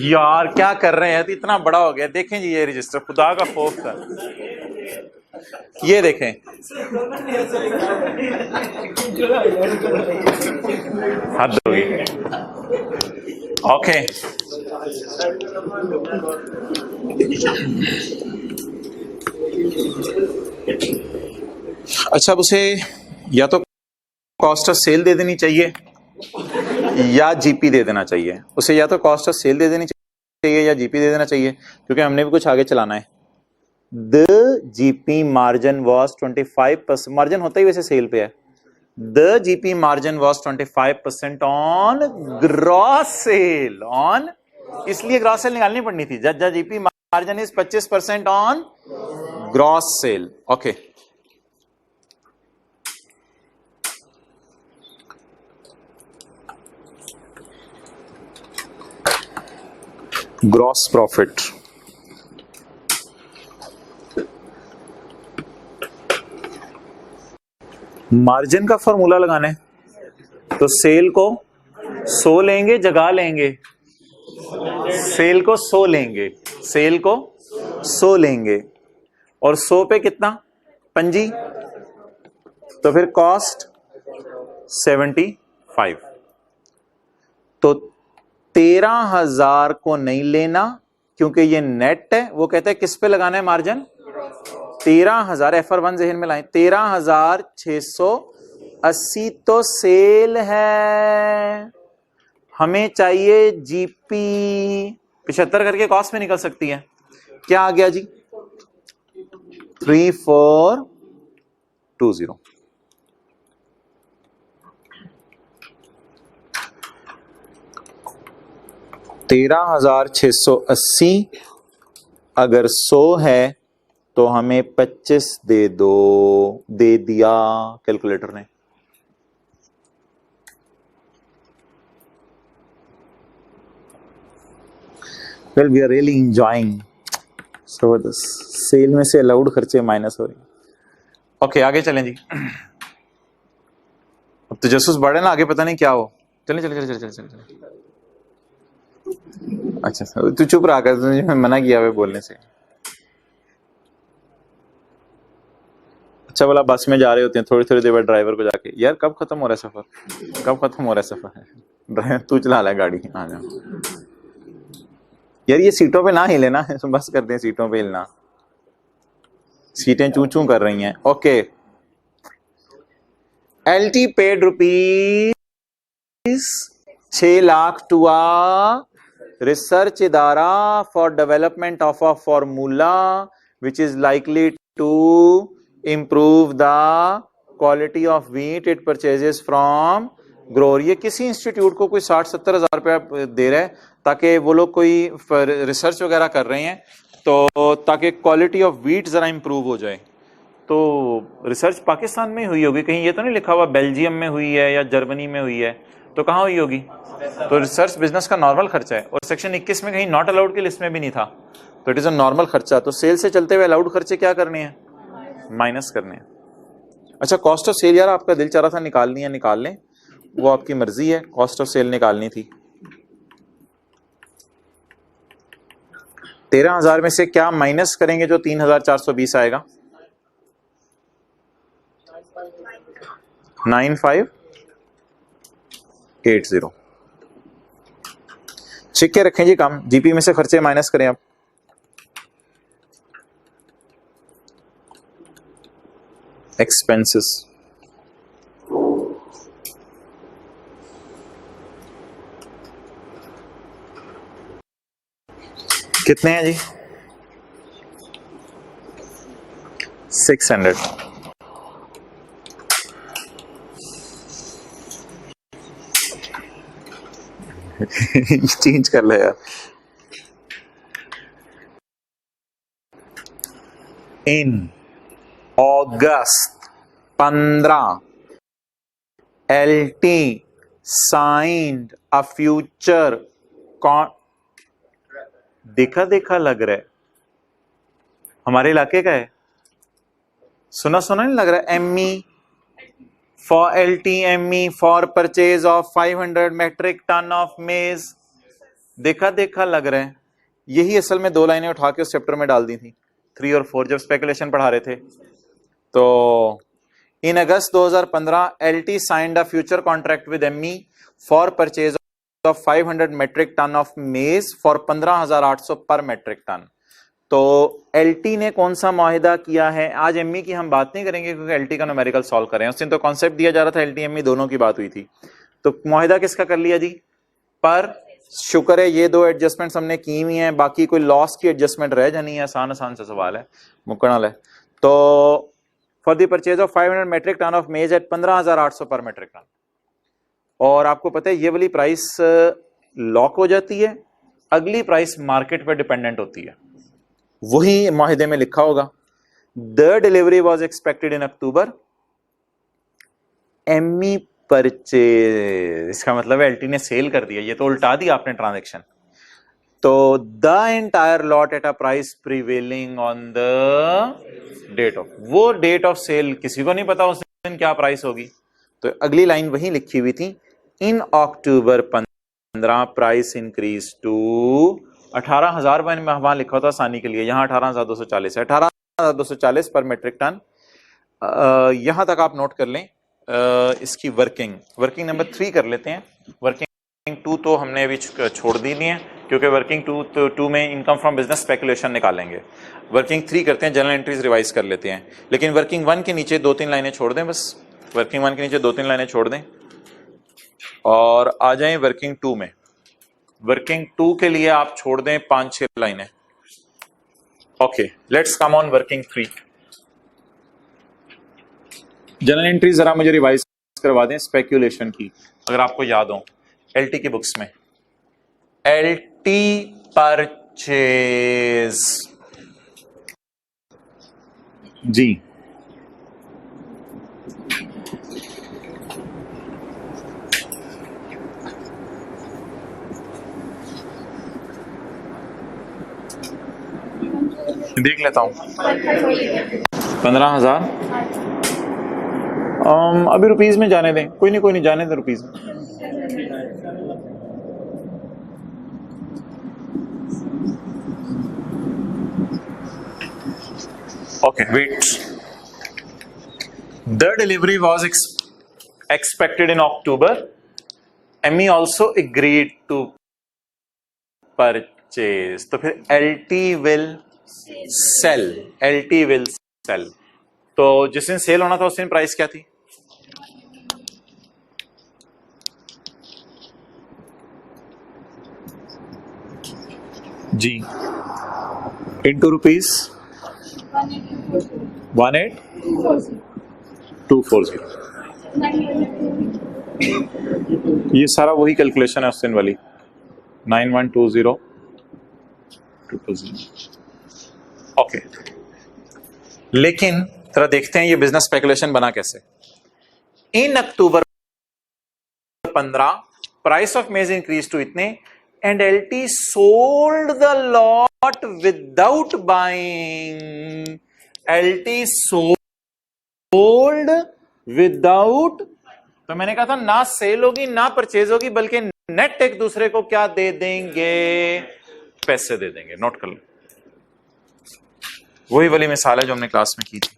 यार क्या कर रहे हैं? तो इतना बड़ा हो गया। देखें जी ये रजिस्टर, खुदा का खौफ कर, ये देखें। हद होगी। ओके, अच्छा, अब उसे या तो कॉस्ट ऑफ सेल दे देनी चाहिए या जीपी दे देना चाहिए। उसे या तो कॉस्ट ऑफ सेल दे देनी चाहिए या जीपी दे देना चाहिए, क्योंकि हमने भी कुछ आगे चलाना है। The GP margin was 25%। Margin होता ही वैसे सेल पे है। The GP margin was 25% on gross sale. On, इसलिए ग्रॉस सेल निकालनी पड़नी थी। जब GP margin is 25% on gross sale. Okay, gross profit. Margin का फॉर्मूला लगाना है तो सेल को 100 लेंगे, जगा लेंगे। सेल को 100 लेंगे, सेल को 100 लेंगे और 100 पे कितना? पंजी, तो फिर कॉस्ट 75। तो 13,000 को नहीं लेना क्योंकि ये नेट है। वो कहते हैं किस पे लगाना है मार्जिन? 13,000। FR1 जहन में लाएं। 13,680 तो सेल है, हमें चाहिए जीपी। 75 करके कॉस्ट में निकल सकती है। क्या आ गया जी? 3420। $13,680 अगर 100 है तो हमें 25 दे दो। दे दिया कैलकुलेटर ने। Well, we are really enjoying. जबरदस्त। सेल में से अलाउड खर्चे माइनस हो रही। ओके, आगे चलें जी। अब तो जसूस बढ़े ना, आगे पता नहीं क्या हो। चले चले चले चले चले चले। अच्छा, तू चुप रहा कर, तुझे मैं मना किया हुआ बोलने से। अच्छा वाला बस में जा रहे होते हैं, थोड़ी थोड़ी देर बाद ड्राइवर को जाके, यार कब खत्म हो रहा है सफर, कब खत्म हो रहा है सफर, ड्राइवर तू चला ले गाड़ी, आ जा यार, ये सीटों पे ना हिले ना, बस करते हैं सीटों पे हिलना, सीटें चू चू कर रही हैं। Okay, LT paid rupees 6 lakh to a research इदारा for development of a formula which is likely to improve the quality of wheat it purchases from grower। ये किसी इंस्टीट्यूट को कोई 60-70 हजार रुपया दे रहा है ताकि वो लोग कोई रिसर्च वगैरह कर रहे हैं, तो ताकि क्वालिटी ऑफ व्हीट जरा इंप्रूव हो जाए। तो रिसर्च पाकिस्तान में हुई होगी कहीं, ये तो नहीं लिखा हुआ बेल्जियम में हुई है या जर्मनी में हुई है, तो कहाँ हुई होगी? तो रिसर्च बिजनेस का नॉर्मल खर्चा है, और सेक्शन 21 में कहीं नॉट अलाउड की लिस्ट में भी नहीं था, तो इट इज अ नॉर्मल खर्चा। तो सेल से चलते हुए अलाउड खर्चे क्या करने हैं? माइनस करने हैं। अच्छा, कॉस्ट ऑफ सेल यार आपका दिल चाह रहा था निकालनी है, निकाल लें, वो आपकी मर्जी है, कॉस्ट ऑफ सेल निकालनी थी। 13,000 में से क्या माइनस करेंगे जो 3,420 आएगा? 9580। छिक के रखें जी काम, जीपी में से खर्चे माइनस करें आप। एक्सपेंसेस कितने हैं जी? 600। चेंज कर ले यार। इन अगस्त 15 LT साइंड अ फ्यूचर देखा देखा लग रहा है, हमारे इलाके का है, सुना सुना नहीं लग रहा है। ME for LT ME for purchase of 500 metric ton of maize, देखा देखा लग रहा है। यही असल में 2 लाइनें उठा के उस चैप्टर में डाल दी थी 3 और 4 जब स्पेकुलेशन पढ़ा रहे थे। तो in August 2015 LT signed a future contract with ME for purchase of 500 metric ton of maize for 15,800 per metric ton. तो LT ने कौन सा मुआहिदा किया है? आज ME की हम बात नहीं करेंगे क्योंकि LT का न्यूमेरिकल सॉल्व करें, उस दिन तो कॉन्सेप्ट दिया जा रहा था, LT ME दोनों की बात हुई थी। तो मुआहिदा किसका कर लिया जी? पर शुक्र है ये 2 एडजस्टमेंट्स हमने की हुई हैं, बाकी कोई लॉस की एडजस्टमेंट रह जानी है, आसान आसान सा सवाल है, मुकम्मल है। तो for the purchase of 500 metric ton of maize at 15,800 per metric ton, और आपको पता है ये वाली प्राइस लॉक हो जाती है, अगली प्राइस मार्केट पर डिपेंडेंट होती है, वही मुआहिदे में लिखा होगा। The delivery was expected in October, ME purchase, इसका मतलब है LT ने सेल कर दिया, ये तो उल्टा दिया आपने ट्रांजैक्शन। तो the entire lot at a price prevailing on the date of, वो डेट ऑफ सेल किसी को नहीं पता उस दिन क्या प्राइस होगी। तो अगली लाइन वही लिखी हुई थी, इन अक्टूबर 15 प्राइस इंक्रीज टू 18,000 वहां लिखा होता आसानी के लिए, यहां 18,240 है, 18,240 पर मेट्रिक टन। यहां तक आप नोट कर लें। इसकी वर्किंग नंबर 3 कर लेते हैं। वर्किंग 2 तो हमने अभी छोड़ दी नहीं है क्योंकि वर्किंग 2 में इनकम फ्रॉम बिजनेस स्पेकुलेशन निकालेंगे। वर्किंग 3 करते हैं, जनरल एंट्रीज रिवाइज कर लेते हैं, लेकिन वर्किंग 1 के नीचे 2-3 लाइनें छोड़ दें, बस वर्किंग 1 के नीचे 2-3 लाइनें छोड़ दें और आ जाएं वर्किंग 2 में। वर्किंग 2 के लिए आप छोड़ दें 5-6 लाइनें। Okay, let's come on working 3। General entry जरा मुझे रिवाइज करवा दें स्पेक्यूलेशन की, अगर आपको याद हो LT की बुक्स में। LT परचेज जी, देख लेता हूं 15,000। अभी रुपीज में जाने दें, कोई नहीं जाने दें रुपीज में। Okay wait, The delivery was expected in October. ME also agreed to purchase. तो फिर LT will sell. LT will sell. तो जिस दिन सेल होना था उस दिन प्राइस क्या थी? जी into rupees 18240. ये सारा वही कैलकुलेशन है उस दिन वाली 9120 ओके। लेकिन जरा देखते हैं ये बिजनेस स्पेकुलेशन बना कैसे। In October 15 price of maize increase to इतने and LT sold the lot without buying. LT sold without, तो मैंने कहा था ना सेल होगी ना परचेज होगी, बल्कि नेट एक दूसरे को क्या दे देंगे? पैसे दे देंगे। नोट कर लो, वही वाली मिसाल है जो हमने क्लास में की थी।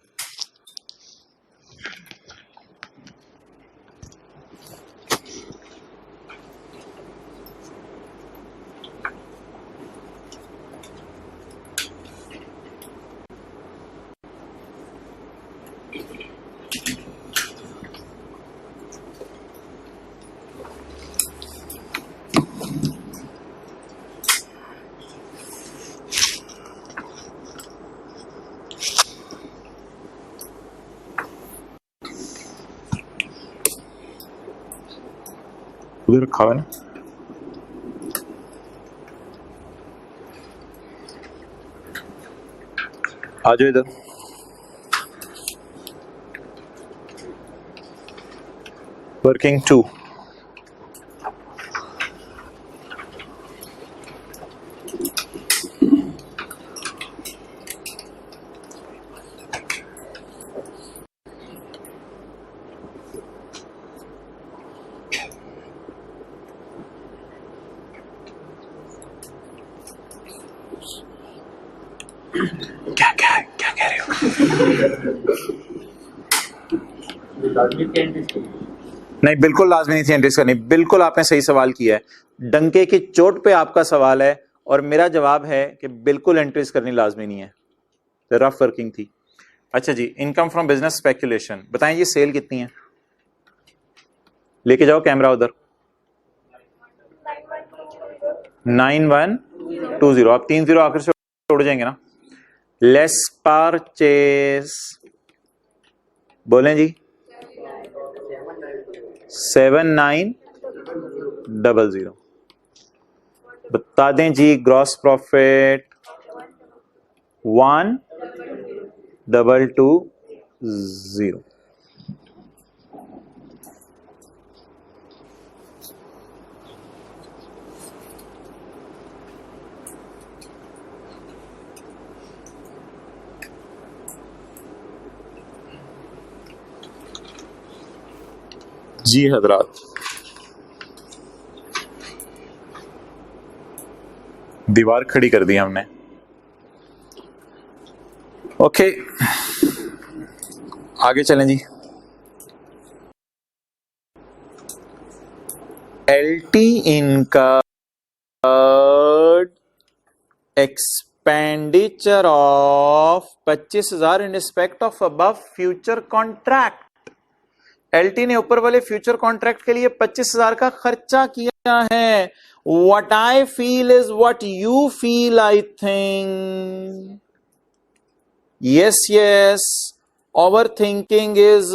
उधर रखा हुआ है ना, आ जाओ इधर। वर्किंग 2 क्या क्या क्या कह रहे हो? नहीं, बिल्कुल लाजमी नहीं थी एंट्रीज करनी। बिल्कुल आपने सही सवाल किया है, डंके की चोट पे आपका सवाल है और मेरा जवाब है कि बिल्कुल एंट्रीज करनी लाजमी नहीं है, रफ वर्किंग थी। अच्छा जी, इनकम फ्रॉम बिजनेस स्पेकुलेशन बताएं जी, सेल कितनी है? लेके जाओ कैमरा उधर। 9120, आप 3 0 आखिर से उड़ जाएंगे ना। लेस परचेज बोलें जी 7900। बता दें जी ग्रॉस प्रॉफिट 1220। जी हजरात, दीवार खड़ी कर दी हमने। ओके, आगे चलें जी। LT incurred expenditure of 25,000 in respect of above future contract। LT ने ऊपर वाले फ्यूचर कॉन्ट्रैक्ट के लिए 25,000 का खर्चा किया है। What I feel is what you feel, I think. Yes, our thinking is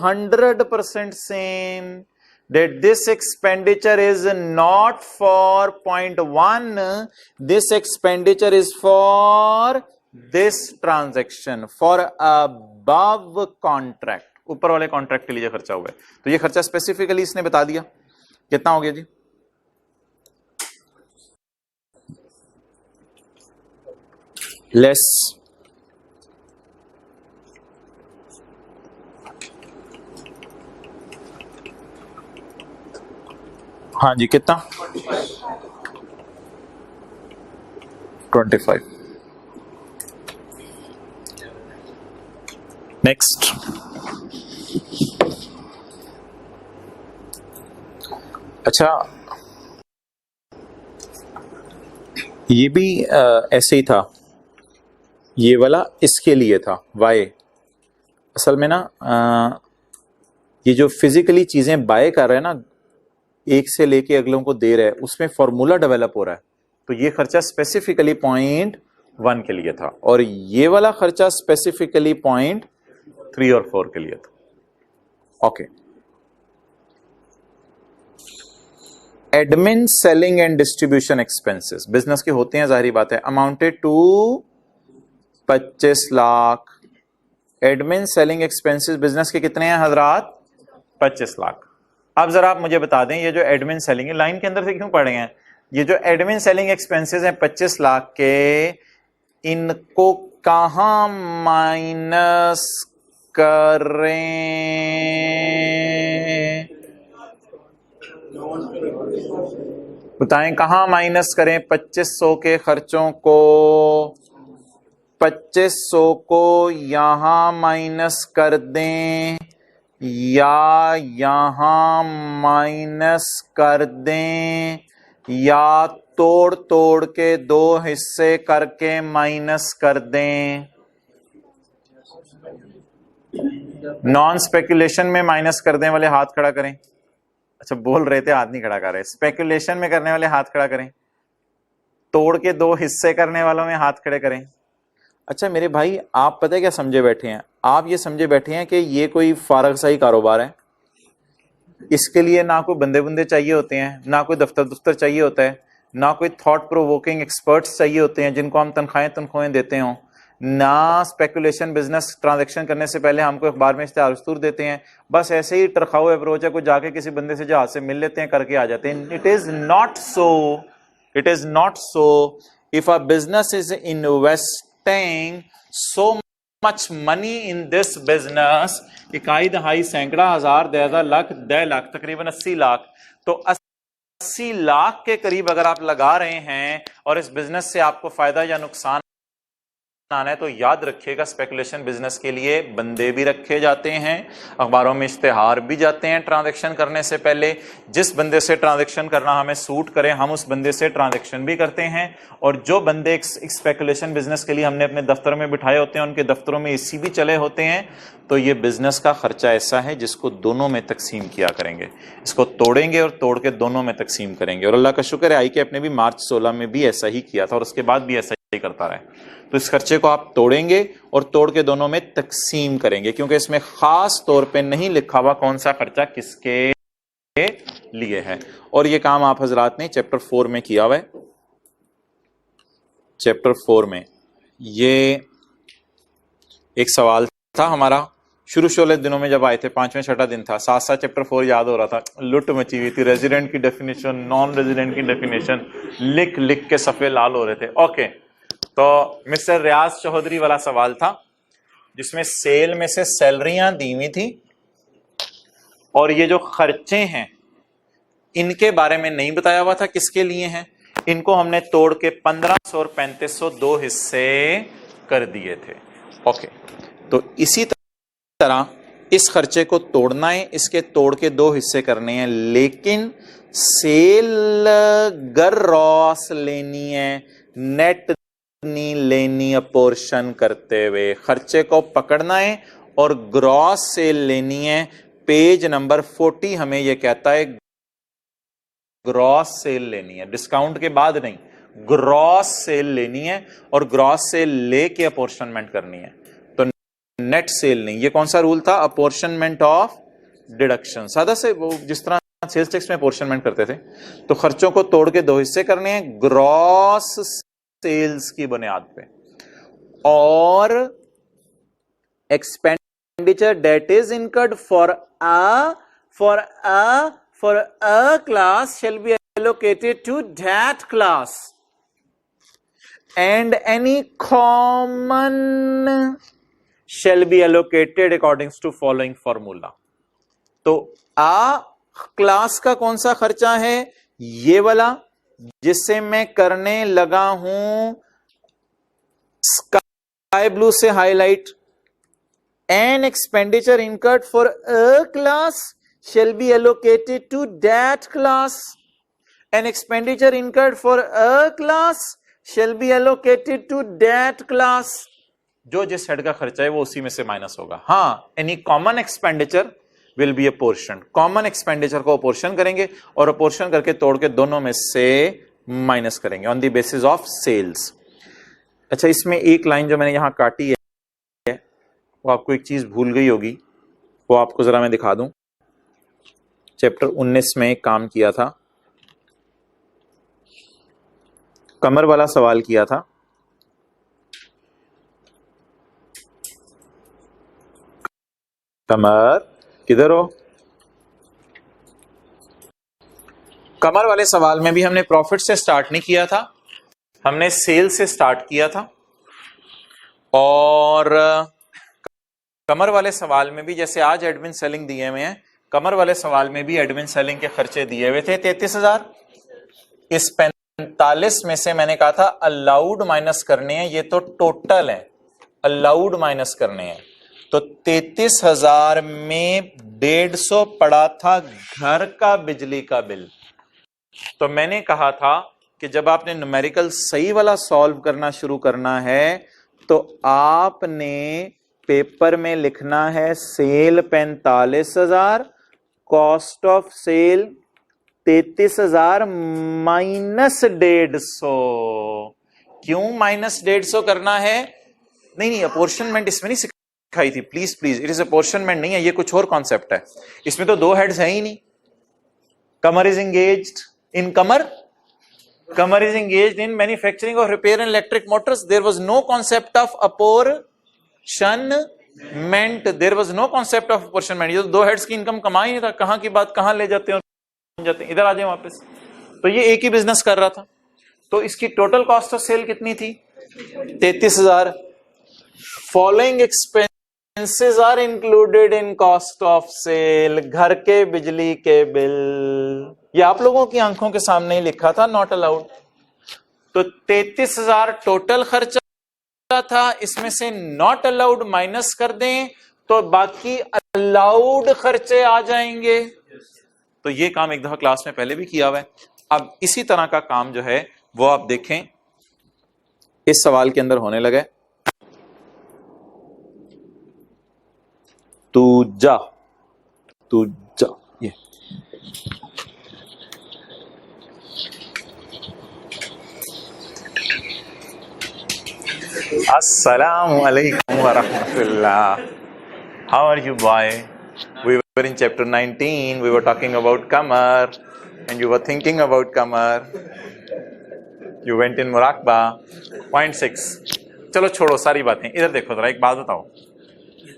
100% same, that this expenditure is not for point 1, this expenditure is for this transaction, for above contract, ऊपर वाले contract के लिए खर्चा हुआ है। तो ये खर्चा स्पेसिफिकली इसने बता दिया। कितना हो गया जी? लेस हाँ जी, कितना? 25। नेक्स्ट अच्छा, ये भी ऐसे ही था, ये वाला इसके लिए था वाई। असल में ना ये जो फिजिकली चीजें बाय कर रहे हैं ना, एक से लेके अगलों को दे रहे हैं, उसमें फॉर्मूला डेवलप हो रहा है। तो ये खर्चा स्पेसिफिकली .1 के लिए था, और ये वाला खर्चा स्पेसिफिकली .3 और 4 के लिए था। Okay, admin selling and distribution expenses business के होते हैं, जाहिर बात है, amounted to 25 lakh. Admin selling expenses business के कितने हैं हजरात? 25 लाख। अब जरा आप मुझे बता दें, ये जो एडमिन सेलिंग है, लाइन के अंदर से क्यों पढ़े हैं, ये जो एडमिन सेलिंग एक्सपेंसेस हैं 25 लाख के, इनको कहां माइनस करें? बताएं कहां माइनस करें 2500 के खर्चों को? 2500 को यहां माइनस कर दें या यहां माइनस कर दें, या तोड़ तोड़ के दो हिस्से करके माइनस कर दें? नॉन स्पेकुलेशन में माइनस कर दें वाले हाथ खड़ा करें। अच्छा, बोल रहे थे हाथ नहीं खड़ा कर रहे। स्पेकुलेशन में करने वाले हाथ खड़ा करें, तोड़ के दो हिस्से करने वालों में हाथ खड़े करें। अच्छा मेरे भाई, आप पता है क्या समझे बैठे हैं? आप ये समझे बैठे हैं कि ये कोई फारग सा ही कारोबार है, इसके लिए ना कोई बंदे बंदे चाहिए होते हैं, ना कोई दफ्तर चाहिए होता है, ना कोई थॉट प्रोवोकिंग एक्सपर्ट्स चाहिए होते हैं जिनको हम तनख्वाहें देते हों, ना स्पेकुलेशन बिजनेस ट्रांजैक्शन करने से पहले हमको अखबार में इश्तिहार दस्तूर देते हैं। बस ऐसे ही टरखाऊ अप्रोच है, कोई जाके किसी बंदे से जहाज से मिल लेते हैं, करके आ जाते हैं। It is not so, it is not so. If a business is investing so much money in this business, इकाई दहाई सैकड़ा हजार 10 लाख 10 लाख तकरीबन 80 लाख, तो 80 लाख के करीब अगर आप लगा रहे हैं और इस बिजनेस से आपको फायदा या नुकसान आना है, तो याद रखिएगा स्पेकुलेशन बिजनेस के लिए बंदे भी रखे जाते हैं, अखबारों में इश्तिहार भी जाते हैं ट्रांजैक्शन करने से पहले। जिस बंदे से ट्रांजैक्शन करना हमें सूट करे, हम उस बंदे से ट्रांजैक्शन भी करते हैं। और जो बंदे स्पेकुलेशन बिजनेस के लिए हमने अपने दफ्तर में बिठाए होते हैं, उनके दफ्तरों में एसी भी चले होते हैं। तो ये बिजनेस का खर्चा ऐसा है जिसको दोनों में तकसीम किया करेंगे, इसको तोड़ेंगे और तोड़ के दोनों में तकसीम करेंगे। और अल्लाह का शुक्र है, आई के अपने भी मार्च 16 में भी ऐसा ही किया था और उसके बाद भी ऐसा ही करता रहे। तो इस खर्चे को आप तोड़ेंगे और तोड़ के दोनों में तकसीम करेंगे, क्योंकि इसमें खास तौर पे नहीं लिखा हुआ कौन सा खर्चा किसके लिए है। और ये काम आप हजरात ने चैप्टर 4 में किया हुआ है। चैप्टर 4 में ये एक सवाल था हमारा शुरू वाले दिनों में जब आए थे, 5वें 6वां दिन था, साथ साथ चैप्टर 4 याद हो रहा था, लुट मची हुई थी। रेजिडेंट की डेफिनेशन, नॉन रेजिडेंट की डेफिनेशन लिख लिख के सफे लाल हो रहे थे। ओके, तो मिस्टर रियाज चौधरी वाला सवाल था जिसमें सेल में से सैलरियां दी हुई थी और ये जो खर्चे हैं इनके बारे में नहीं बताया हुआ था किसके लिए हैं। इनको हमने तोड़ के 1500 और 3500 दो हिस्से कर दिए थे। ओके, तो इसी तरह इस खर्चे को तोड़ना है, इसके तोड़ के दो हिस्से करने हैं, लेकिन सेल ग्रॉस लेनी है, नेट नहीं लेनी है। पोर्शन करते हुए खर्चे को पकड़ना है और ग्रॉस सेल लेनी है। पेज नंबर 40 हमें यह कहता है ग्रॉस सेल लेनी है, डिस्काउंट के बाद नहीं, ग्रॉस सेल लेनी है और ग्रॉस सेल लेके अपोर्शनमेंट करनी है, तो नेट सेल नहीं। ये कौन सा रूल था? Apportionment of deduction. सादा से वो जिस तरह सेल्स टैक्स में अपोर्शनमेंट करते थे, तो खर्चों को तोड़ के दो हिस्से करने हैं ग्रॉस सेल्स की बुनियाद पे, और expenditure that is incurred for a class shall be allocated to that class and any common shall be allocated according to following formula। तो आ क्लास का कौन सा खर्चा है? ये वाला जिससे मैं करने लगा हूं स्काई ब्लू से highlight, an expenditure incurred for a class shall be allocated to that class. An expenditure incurred for a class shall be allocated to that class. जो जिस हेड का खर्चा है वो उसी में से माइनस होगा. हाँ, any common expenditure will be A portion. Common expenditure को अपोर्शन करेंगे और अपोर्शन करके तोड़ के दोनों में से माइनस करेंगे on the basis of sales. अच्छा, इसमें एक लाइन जो मैंने यहां काटी है वो आपको एक चीज भूल गई होगी, वो आपको जरा मैं दिखा दूं. चैप्टर 19 में एक काम किया था, कमर वाला सवाल किया था. कमर किधर हो? कमर वाले सवाल में भी हमने प्रॉफिट से स्टार्ट नहीं किया था, हमने सेल से स्टार्ट किया था. और कमर वाले सवाल में भी जैसे आज एडमिन सेलिंग दिए हुए हैं, कमर वाले सवाल में भी एडमिन सेलिंग के खर्चे दिए हुए थे 33,000. इस 45 में से मैंने कहा था अलाउड माइनस करने हैं, ये तो टोटल है, अलाउड माइनस करने हैं. तो 33,000 में 150 पड़ा था घर का बिजली का बिल. तो मैंने कहा था कि जब आपने न्यूमेरिकल सही वाला सॉल्व करना शुरू करना है तो आपने पेपर में लिखना है sale 45,000, cost of sale 33,000 minus 150. क्यों माइनस 150 करना है? नहीं, अपोर्शनमेंट इसमें नहीं सिखाई थी. Please please, it is apportionment नहीं है, ये कुछ और कॉन्सेप्ट है. इसमें तो दो हेड्स है ही नहीं. Qamar is engaged in Qamar is engaged in manufacturing of repair and electric motors. There was no concept of apportionment, there was no concept of apportionment. ये तो दो हेड्स की इनकम कमा ही नहीं था. कहां की बात कहां ले जाते हैं, इधर आ जाए वापस. तो ये एक ही बिजनेस कर रहा था. तो इसकी टोटल कॉस्ट ऑफ सेल कितनी थी? 33,000. Following expenses are included in cost of sale. घर के बिजली के बिल, ये आप लोगों की आंखों के सामने ही लिखा था, नॉट अलाउड. तो 33,000 टोटल खर्चा था, इसमें से नॉट अलाउड माइनस कर दें तो बाकी अलाउड खर्चे आ जाएंगे. तो ये काम एक दफा क्लास में पहले भी किया हुआ है. अब इसी तरह का काम जो है वो आप देखें इस सवाल के अंदर होने लगा. तू जा ये अस्सलामु अलैकुम व रहमतुल्लाह. How are you boy? We were in chapter 19, we were talking about Kamar and you were thinking about Kamar. You went in Murakba. Point 6. चलो छोड़ो सारी बातें, इधर देखो जरा एक बात बताओ.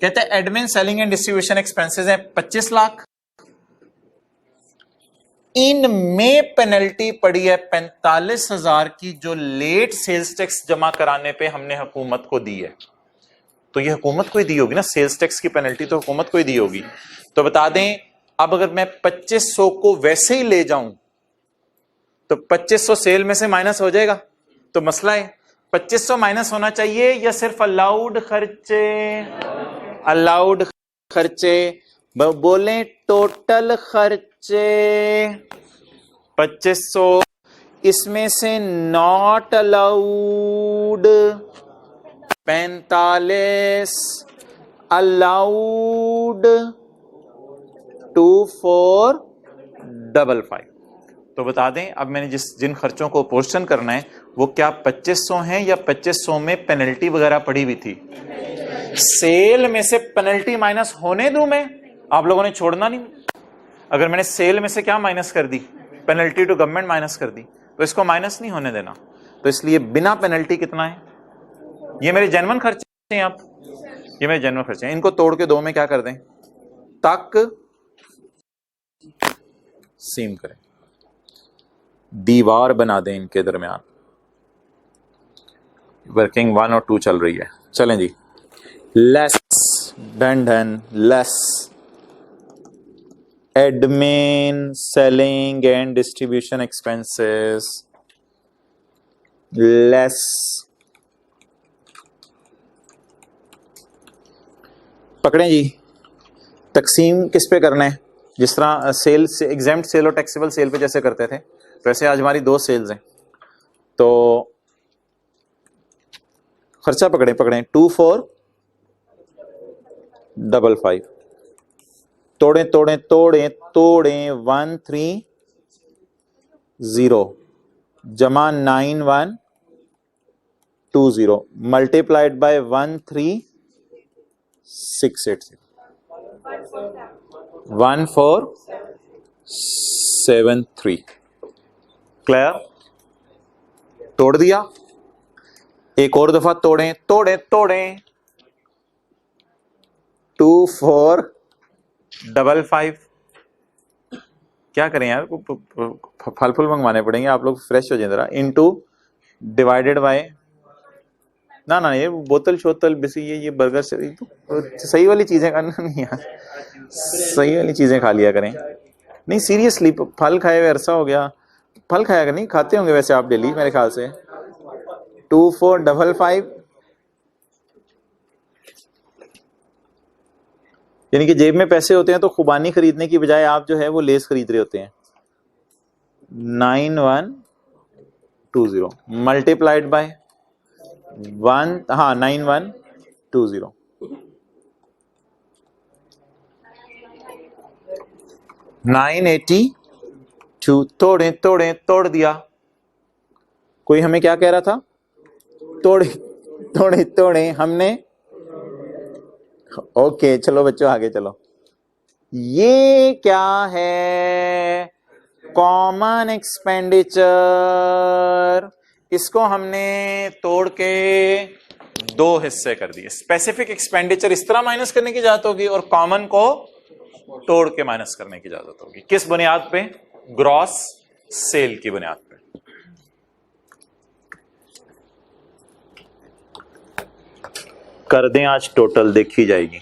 कहते हैं admin selling and distribution expenses हैं 25 लाख. इनमें पेनल्टी पड़ी है 45,000 की जो लेट सेल्स टैक्स जमा कराने पे हमने हुकूमत को दी है. तो ये हुकूमत को ही दी होगी ना, सेल्स टैक्स की पेनल्टी तो हुकूमत को ही दी होगी. तो बता दें, अब अगर मैं 2500 को वैसे ही ले जाऊं तो 2500 सेल में से माइनस हो जाएगा. तो मसला है 2500 माइनस होना चाहिए या सिर्फ अलाउड खर्चे? अलाउड खर्चे. बोले टोटल खर्चे 2500, इसमें से नॉट अलाउड 45, अलाउड 2455. तो बता दें अब मैंने जिन खर्चों को पोर्शन करना है वो क्या 2500 हैं या 2500 में पेनल्टी वगैरह पड़ी हुई थी? सेल में से पेनल्टी माइनस होने दूं मैं, आप लोगों ने छोड़ना नहीं. अगर मैंने सेल में से क्या माइनस कर दी, पेनल्टी टू गवर्नमेंट माइनस कर दी, तो इसको माइनस नहीं होने देना. तो इसलिए बिना पेनल्टी कितना है? ये मेरे जेन्युइन खर्चे हैं. आप ये मेरे जेन्युइन खर्चे हैं, इनको तोड़ के दो में क्या कर दें, तक सीम करें, दीवार बना दें इनके दरमियान. वर्किंग 1 और 2 चल रही है. चलें जी. Less done less admin selling and distribution expenses less पकड़ें जी. तकसीम किस पे करना है? जिस तरह सेल से एग्जेम्प्ट सेल और टैक्सेबल सेल पे जैसे करते थे, वैसे आज हमारी 2 सेल्स हैं। तो खर्चा पकड़े 2455, तोड़े 130 जमा 9120 मल्टीप्लाइड बाय 13680 1473। क्लियर? तोड़ दिया, एक और दफा तोड़ें 2455। क्या करें यार, फल फूल मंगवाने पड़ेंगे, आप लोग फ्रेश हो जाए जरा। इनटू डिवाइडेड बाय ना ये बोतल शोतल बिसी ये बर्गर से तो सही वाली चीजें करना नहीं यार, सही वाली चीजें खा लिया करें। नहीं सीरियसली, फल खाए हुए अरसा हो गया, फल खाया कर, नहीं खाते होंगे वैसे आप डेली मेरे ख्याल से। 2455 यानी कि जेब में पैसे होते हैं तो खुबानी खरीदने की बजाय आप जो है वो लेस खरीद रहे होते हैं। 9120 मल्टीप्लाइड बाय 9120 982। तोड़ दिया। कोई हमें क्या कह रहा था? तोड़े हमने। ओके चलो बच्चों आगे चलो। ये क्या है? Common expenditure. इसको हमने तोड़ के 2 हिस्से कर दिए। स्पेसिफिक एक्सपेंडिचर इस तरह माइनस करने की इजाजत होगी और कॉमन को तोड़ के माइनस करने की इजाजत होगी। किस बुनियाद पे? ग्रॉस सेल की बुनियाद पे। कर दें आज टोटल, देखी जाएगी।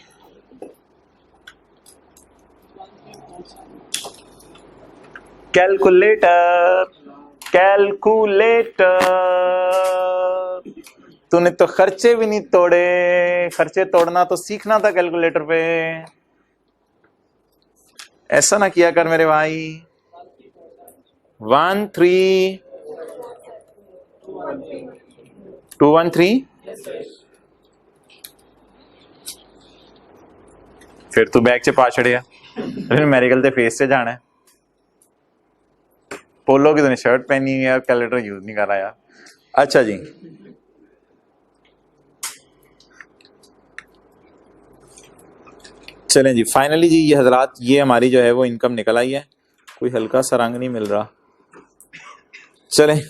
कैलकुलेटर तूने तो खर्चे भी नहीं तोड़े, खर्चे तोड़ना तो सीखना था कैलकुलेटर पे। ऐसा ना किया कर मेरे भाई। 13213 फिर तू बैग च पा छड़िया। मेरे गल फेस से जाना है। पोलो की तूने शर्ट पहनी है यार, कैलकुलेटर यूज नहीं कर रहा यार। अच्छा जी, चलें जी, फाइनली जी ये हजरात, ये हमारी जो है वो इनकम निकल आई है। कोई हल्का सा रंग नहीं मिल रहा। चलें,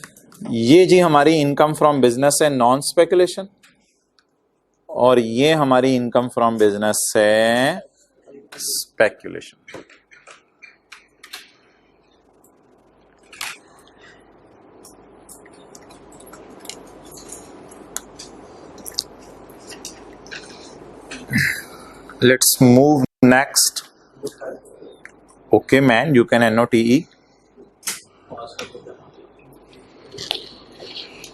ये जी हमारी इनकम फ्रॉम बिजनेस है नॉन स्पेकुलेशन, और ये हमारी इनकम फ्रॉम बिजनेस है speculation. Let's move next. Okay, man, you can NOTE.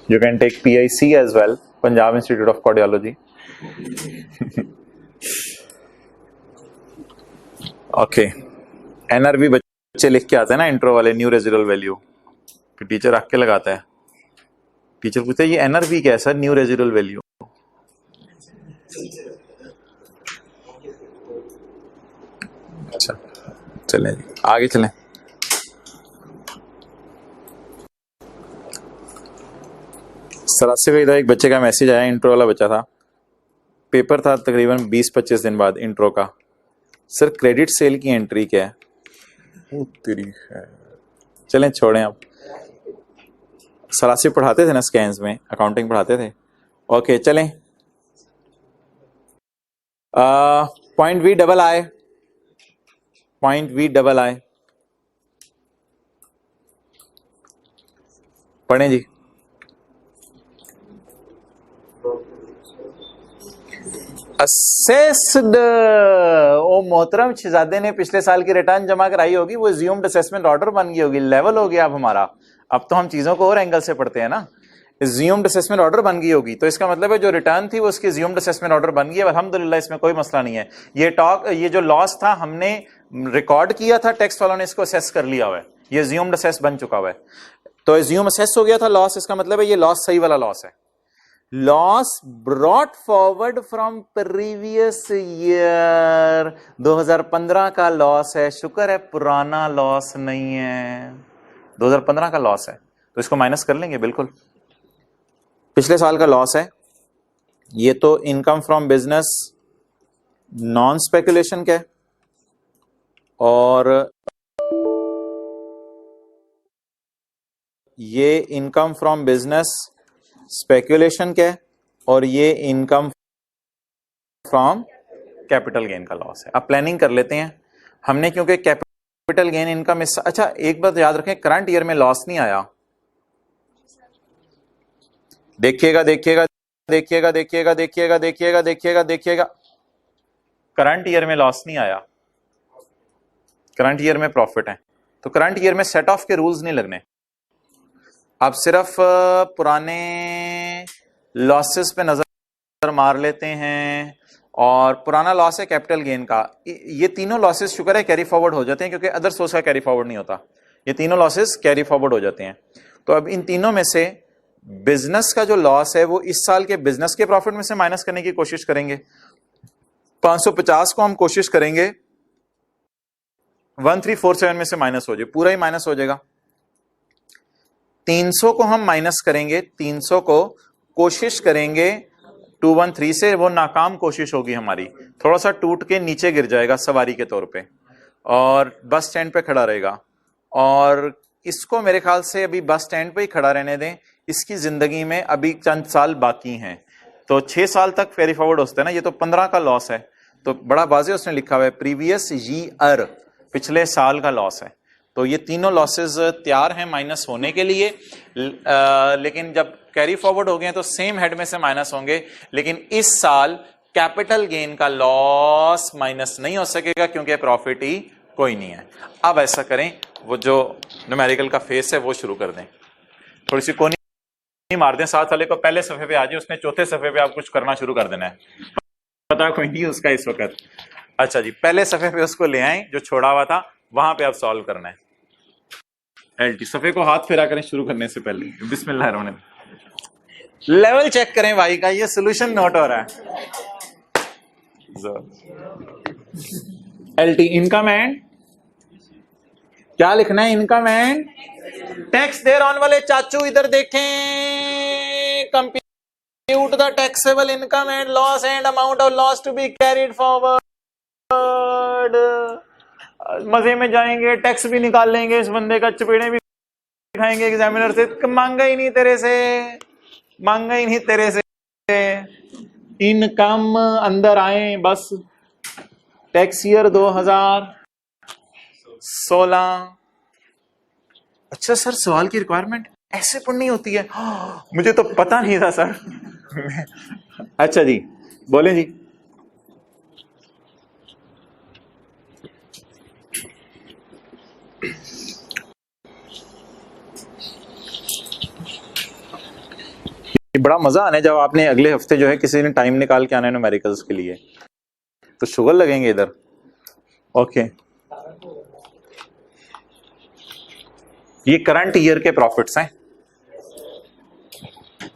You can take PIC as well, Punjab Institute of Cardiology. Okay, NRV बच्चे लिख के आते हैं ना इंट्रो वाले, न्यू रेजिडुअल वैल्यू, फिर टीचर रख के लगाता है। टीचर पूछता है ये NRV क्या है सर? New residual value. अच्छा चलें जी, आगे चलें। सरासे का एक बच्चे का मैसेज आया, इंट्रो वाला बच्चा था, पेपर था तकरीबन 20-25 दिन बाद इंट्रो का। सर क्रेडिट सेल की एंट्री क्या है? वो तेरी है। चलें छोड़ें अब। सरासे पढ़ाते थे ना स्कैन्स में, अकाउंटिंग पढ़ाते थे। ओके चलें। पॉइंट वी डबल आई, पढ़ें जी। असेस्ड, ओ मोहतरम शहजादे ने पिछले साल की रिटर्न जमा कराई होगी, वो अज्यूम्ड असेसमेंट ऑर्डर बन गई होगी, लेवल हो गया अब हमारा। अब तो हम चीजों को और एंगल से पढ़ते हैं ना। अज्यूम्ड असेसमेंट ऑर्डर बन गई होगी तो इसका मतलब है जो रिटर्न थी वो उसकी अज्यूम्ड असेसमेंट ऑर्डर बन गई है। अल्हम्दुलिल्लाह, इसमें कोई मसला नहीं है। ये जो लॉस था हमने रिकॉर्ड किया था, टैक्स वालों ने इसको असेस कर लिया हुआ है, ये अज्यूम्ड असेस बन चुका हुआ है। तो अज्यूम असेस हो गया था लॉस, इसका मतलब है ये लॉस सही वाला लॉस है। Loss brought forward from previous year, 2015 का लॉस है, शुक्र है पुराना लॉस नहीं है, 2015 का लॉस है, तो इसको माइनस कर लेंगे बिल्कुल। पिछले साल का लॉस है, ये तो income from business non speculation का है, और ये इनकम फ्रॉम बिजनेस स्पेकुलेशन का है, और ये इनकम फ्रॉम कैपिटल गेन का लॉस है। अब प्लानिंग कर लेते हैं हमने, क्योंकि कैपिटल गेन इनकम इस, अच्छा एक बात याद रखें, करंट ईयर में लॉस नहीं आया, देखिएगा देखिएगा देखिएगा देखिएगा देखिएगा देखिएगा देखिएगा देखिएगा, करंट ईयर में लॉस नहीं आया, करंट ईयर में प्रॉफिट है। तो करंट ईयर में सेट ऑफ के रूल्स नहीं लगने, आप सिर्फ पुराने लॉसेस पे नजर मार लेते हैं, और पुराना लॉस है कैपिटल गेन का, ये तीनों लॉसेस शुक्र है कैरी फॉरवर्ड हो जाते हैं, क्योंकि अदर सोर्स का कैरी फॉरवर्ड नहीं होता, ये तीनों लॉसेस कैरी फॉरवर्ड हो जाते हैं। तो अब इन तीनों में से बिजनेस का जो लॉस है वो इस साल के बिजनेस के प्रॉफिट में से माइनस करने की कोशिश करेंगे। 550 को हम कोशिश करेंगे 1347 में से माइनस हो जाए, पूरा ही माइनस हो जाएगा। 300 को हम माइनस करेंगे, 300 को कोशिश करेंगे 213 से, वो नाकाम कोशिश होगी हमारी, थोड़ा सा टूट के नीचे गिर जाएगा सवारी के तौर पे, और बस स्टैंड पे खड़ा रहेगा, और इसको मेरे ख्याल से अभी बस स्टैंड पे ही खड़ा रहने दें, इसकी जिंदगी में अभी चंद साल बाकी हैं, तो 6 साल तक कैरी फॉरवर्ड होते हैं ना, ये तो 15 का लॉस है, तो बड़ा वाज़ेह उसने लिखा हुआ है प्रीवियस ईयर, पिछले साल का लॉस है। तो ये तीनों लॉसेस तैयार हैं माइनस होने के लिए, लेकिन जब कैरी फॉरवर्ड हो गए तो सेम हेड में से माइनस होंगे, लेकिन इस साल कैपिटल गेन का लॉस माइनस नहीं हो सकेगा, क्योंकि प्रॉफिट ही कोई नहीं है। अब ऐसा करें, वो जो न्यूमेरिकल का फेस है वो शुरू कर दें, थोड़ी सी कोनी मार दें, साथ वाले को पहले सफे पे आ जाए, उसने चौथे सफे पे आप कुछ करना शुरू कर देना है, पता कोई नहीं उसका इस वक्त। अच्छा जी, पहले सफे पे उसको ले आए जो छोड़ा हुआ था, वहां पे आप सॉल्व करना है। एलटी सफे को हाथ फेरा करें शुरू करने से पहले, बिस्मिल्लाह। लेवल चेक करें भाई का, ये सोल्यूशन नोट हो रहा है। एलटी इनकम एंड क्या लिखना है, income and tax thereon वाले चाचू इधर देखें, compute the taxable income and loss and amount of loss to be carried forward. मजे में जाएंगे, टैक्स भी निकाल लेंगे, इस बंदे का चपेड़े भी खाएंगे एग्जामिनर से, मांगा ही नहीं तेरे से, मांगा ही नहीं तेरे से, इनकम अंदर आए बस। Tax year 2016। अच्छा सर, सवाल की रिक्वायरमेंट ऐसे पढ़नी होती है, मुझे तो पता नहीं था सर। अच्छा जी, बोलें जी। बड़ा मजा आने जब आपने अगले हफ्ते जो है किसी ने टाइम निकाल के आना है न्यूमेरिकल्स के लिए, तो शुगर लगेंगे इधर। ओके, ये करंट ईयर के प्रॉफिट्स हैं,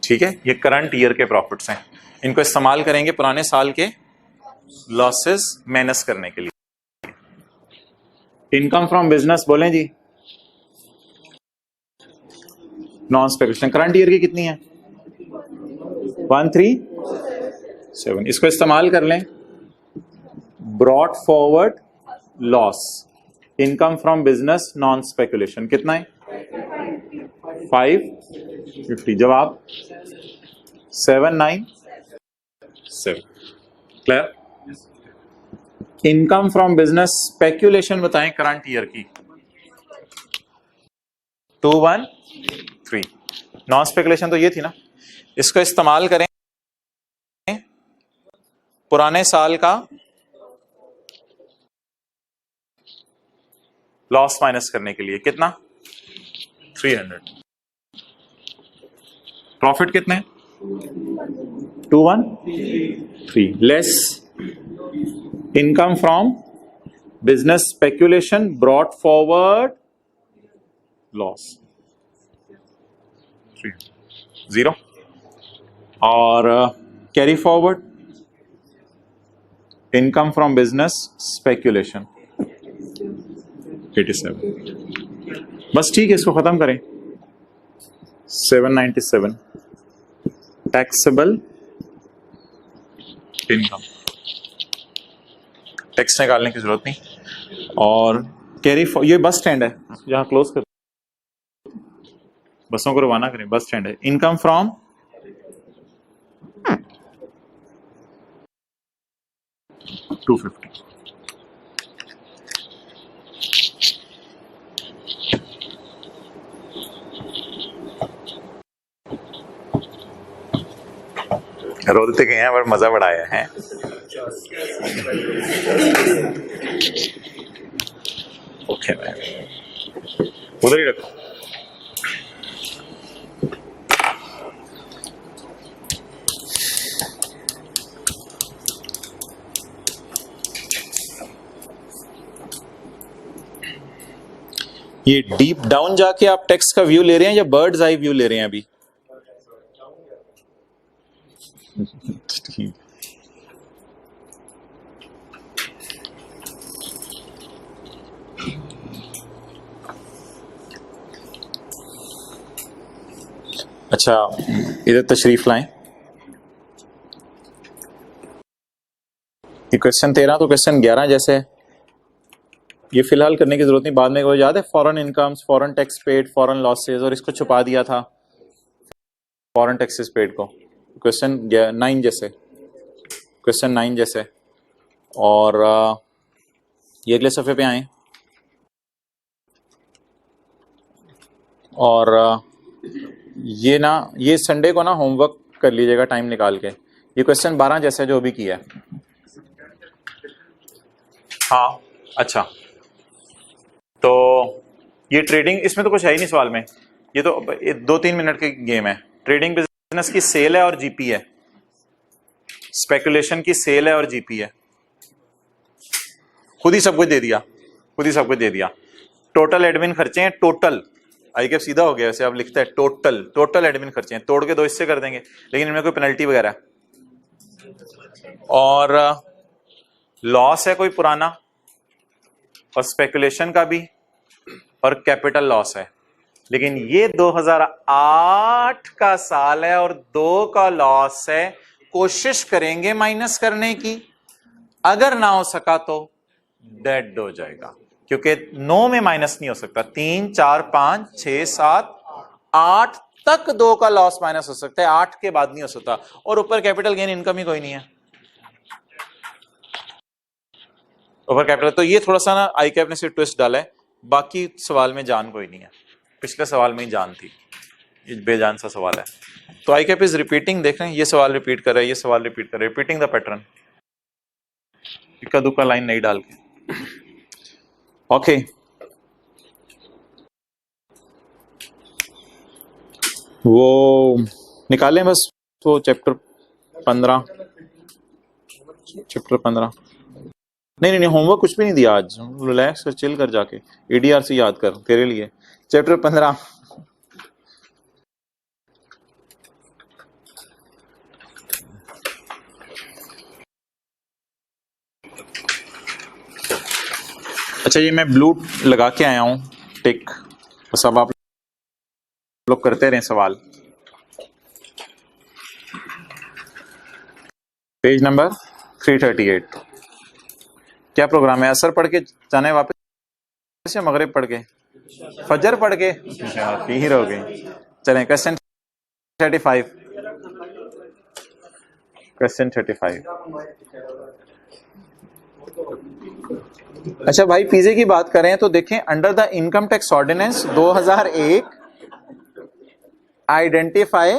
ठीक है, ये करंट ईयर के प्रॉफिट्स हैं, इनको इस्तेमाल करेंगे पुराने साल के लॉसेस माइनस करने के लिए। इनकम फ्रॉम बिजनेस बोलें जी, नॉन स्पेकुलेशन करंट ईयर की कितनी है, 137, इसको इस्तेमाल कर लें। Brought forward loss, income from business non speculation कितना है, 550, जवाब 797। Clear. Income from business speculation बताएं करंट ईयर की, 213। नॉन स्पेकुलेशन तो ये थी ना, इसको इस्तेमाल करें पुराने साल का लॉस माइनस करने के लिए, कितना, 300। प्रॉफिट कितने, 213 less income from business speculation brought forward loss 0 और carry forward income from business speculation 87। बस ठीक है, इसको खत्म करें। 797 टैक्सेबल इनकम, टैक्स निकालने की जरूरत नहीं। और कैरी ये बस स्टैंड है, जहां क्लोज कर बसों को रवाना करें, बस स्टैंड है। Income from $250। रोते गए हैं पर मजा बड़ा आया है। ओके मैम, उधर ही रखो। ये डीप डाउन जाके आप टेक्स्ट का व्यू ले रहे हैं या बर्ड्स आई व्यू ले रहे हैं अभी? ठीक। अच्छा, इधर तशरीफ लाएं। ये क्वेश्चन 13 तो क्वेश्चन 11 जैसे है, ये फिलहाल करने की जरूरत नहीं, बाद में वो याद है foreign incomes, foreign tax paid, foreign losses, और इसको छुपा दिया था फॉरेन टैक्सेस पेड को। क्वेश्चन 9 जैसे, क्वेश्चन 9 जैसे। और ये अगले सफ़े पे आए और ये ना, ये संडे को ना होमवर्क कर लीजिएगा टाइम निकाल के। ये क्वेश्चन 12 जैसे जो भी किया है। हाँ अच्छा, तो ये ट्रेडिंग, इसमें तो कुछ है ही नहीं सवाल में, ये तो 2-3 मिनट की गेम है। ट्रेडिंग बिजनेस की सेल है और जीपी है, स्पेकुलेशन की सेल है और जीपी है। खुद ही सब कुछ दे दिया, खुद ही सब कुछ दे दिया। टोटल एडमिन खर्चे हैं, टोटल आई कैप सीधा हो गया वैसे, अब लिखता है टोटल, टोटल एडमिन खर्चे हैं, तोड़ के 2 हिस्से कर देंगे, लेकिन इनमें कोई पेनल्टी वगैरह। और लॉस है कोई पुराना, और स्पेकुलेशन का भी, और कैपिटल लॉस है। लेकिन ये 2008 का साल है और 2 का लॉस है। कोशिश करेंगे माइनस करने की, अगर ना हो सका तो डेड हो जाएगा, क्योंकि 9 में माइनस नहीं हो सकता। 3, 4, 5, 6, 7, 8 तक 2 का लॉस माइनस हो सकता है, 8 के बाद नहीं हो सकता। और ऊपर कैपिटल गेन इनकम ही कोई नहीं है ऊपर कैपिटल। तो ये थोड़ा सा ना आई कैप ने सिर्फ ट्विस्ट डाला है, बाकी सवाल में जान कोई नहीं है। पिछले सवाल में ही जान थी, ये बेजान सा सवाल है। तो आई कैप इज रिपीटिंग, देख रहे हैं ये सवाल रिपीट कर रहा है, ये सवाल रिपीट कर रहा है, रिपीटिंग द पैटर्न, इक्का दुक्का लाइन नहीं डाल के। ओके वो निकालें बस, वो चैप्टर 15, चैप्टर 15। नहीं नहीं, होमवर्क कुछ भी नहीं दिया आज, रिलैक्स कर, चिल कर, जाके एडीआर से याद कर तेरे लिए। चैप्टर 15 अच्छा, ये मैं ब्लू लगा के आया हूं टिक, बस अब आप लोग करते रहें सवाल। Page number 338। क्या प्रोग्राम है? असर पढ़ के जाने वापस या मगरिब पढ़ के? फजर पढ़ के ही रहोगे। चलें क्वेश्चन 35, क्वेश्चन 35। अच्छा भाई, पीजे की बात करें तो देखें, under the income tax ordinance 2001 identify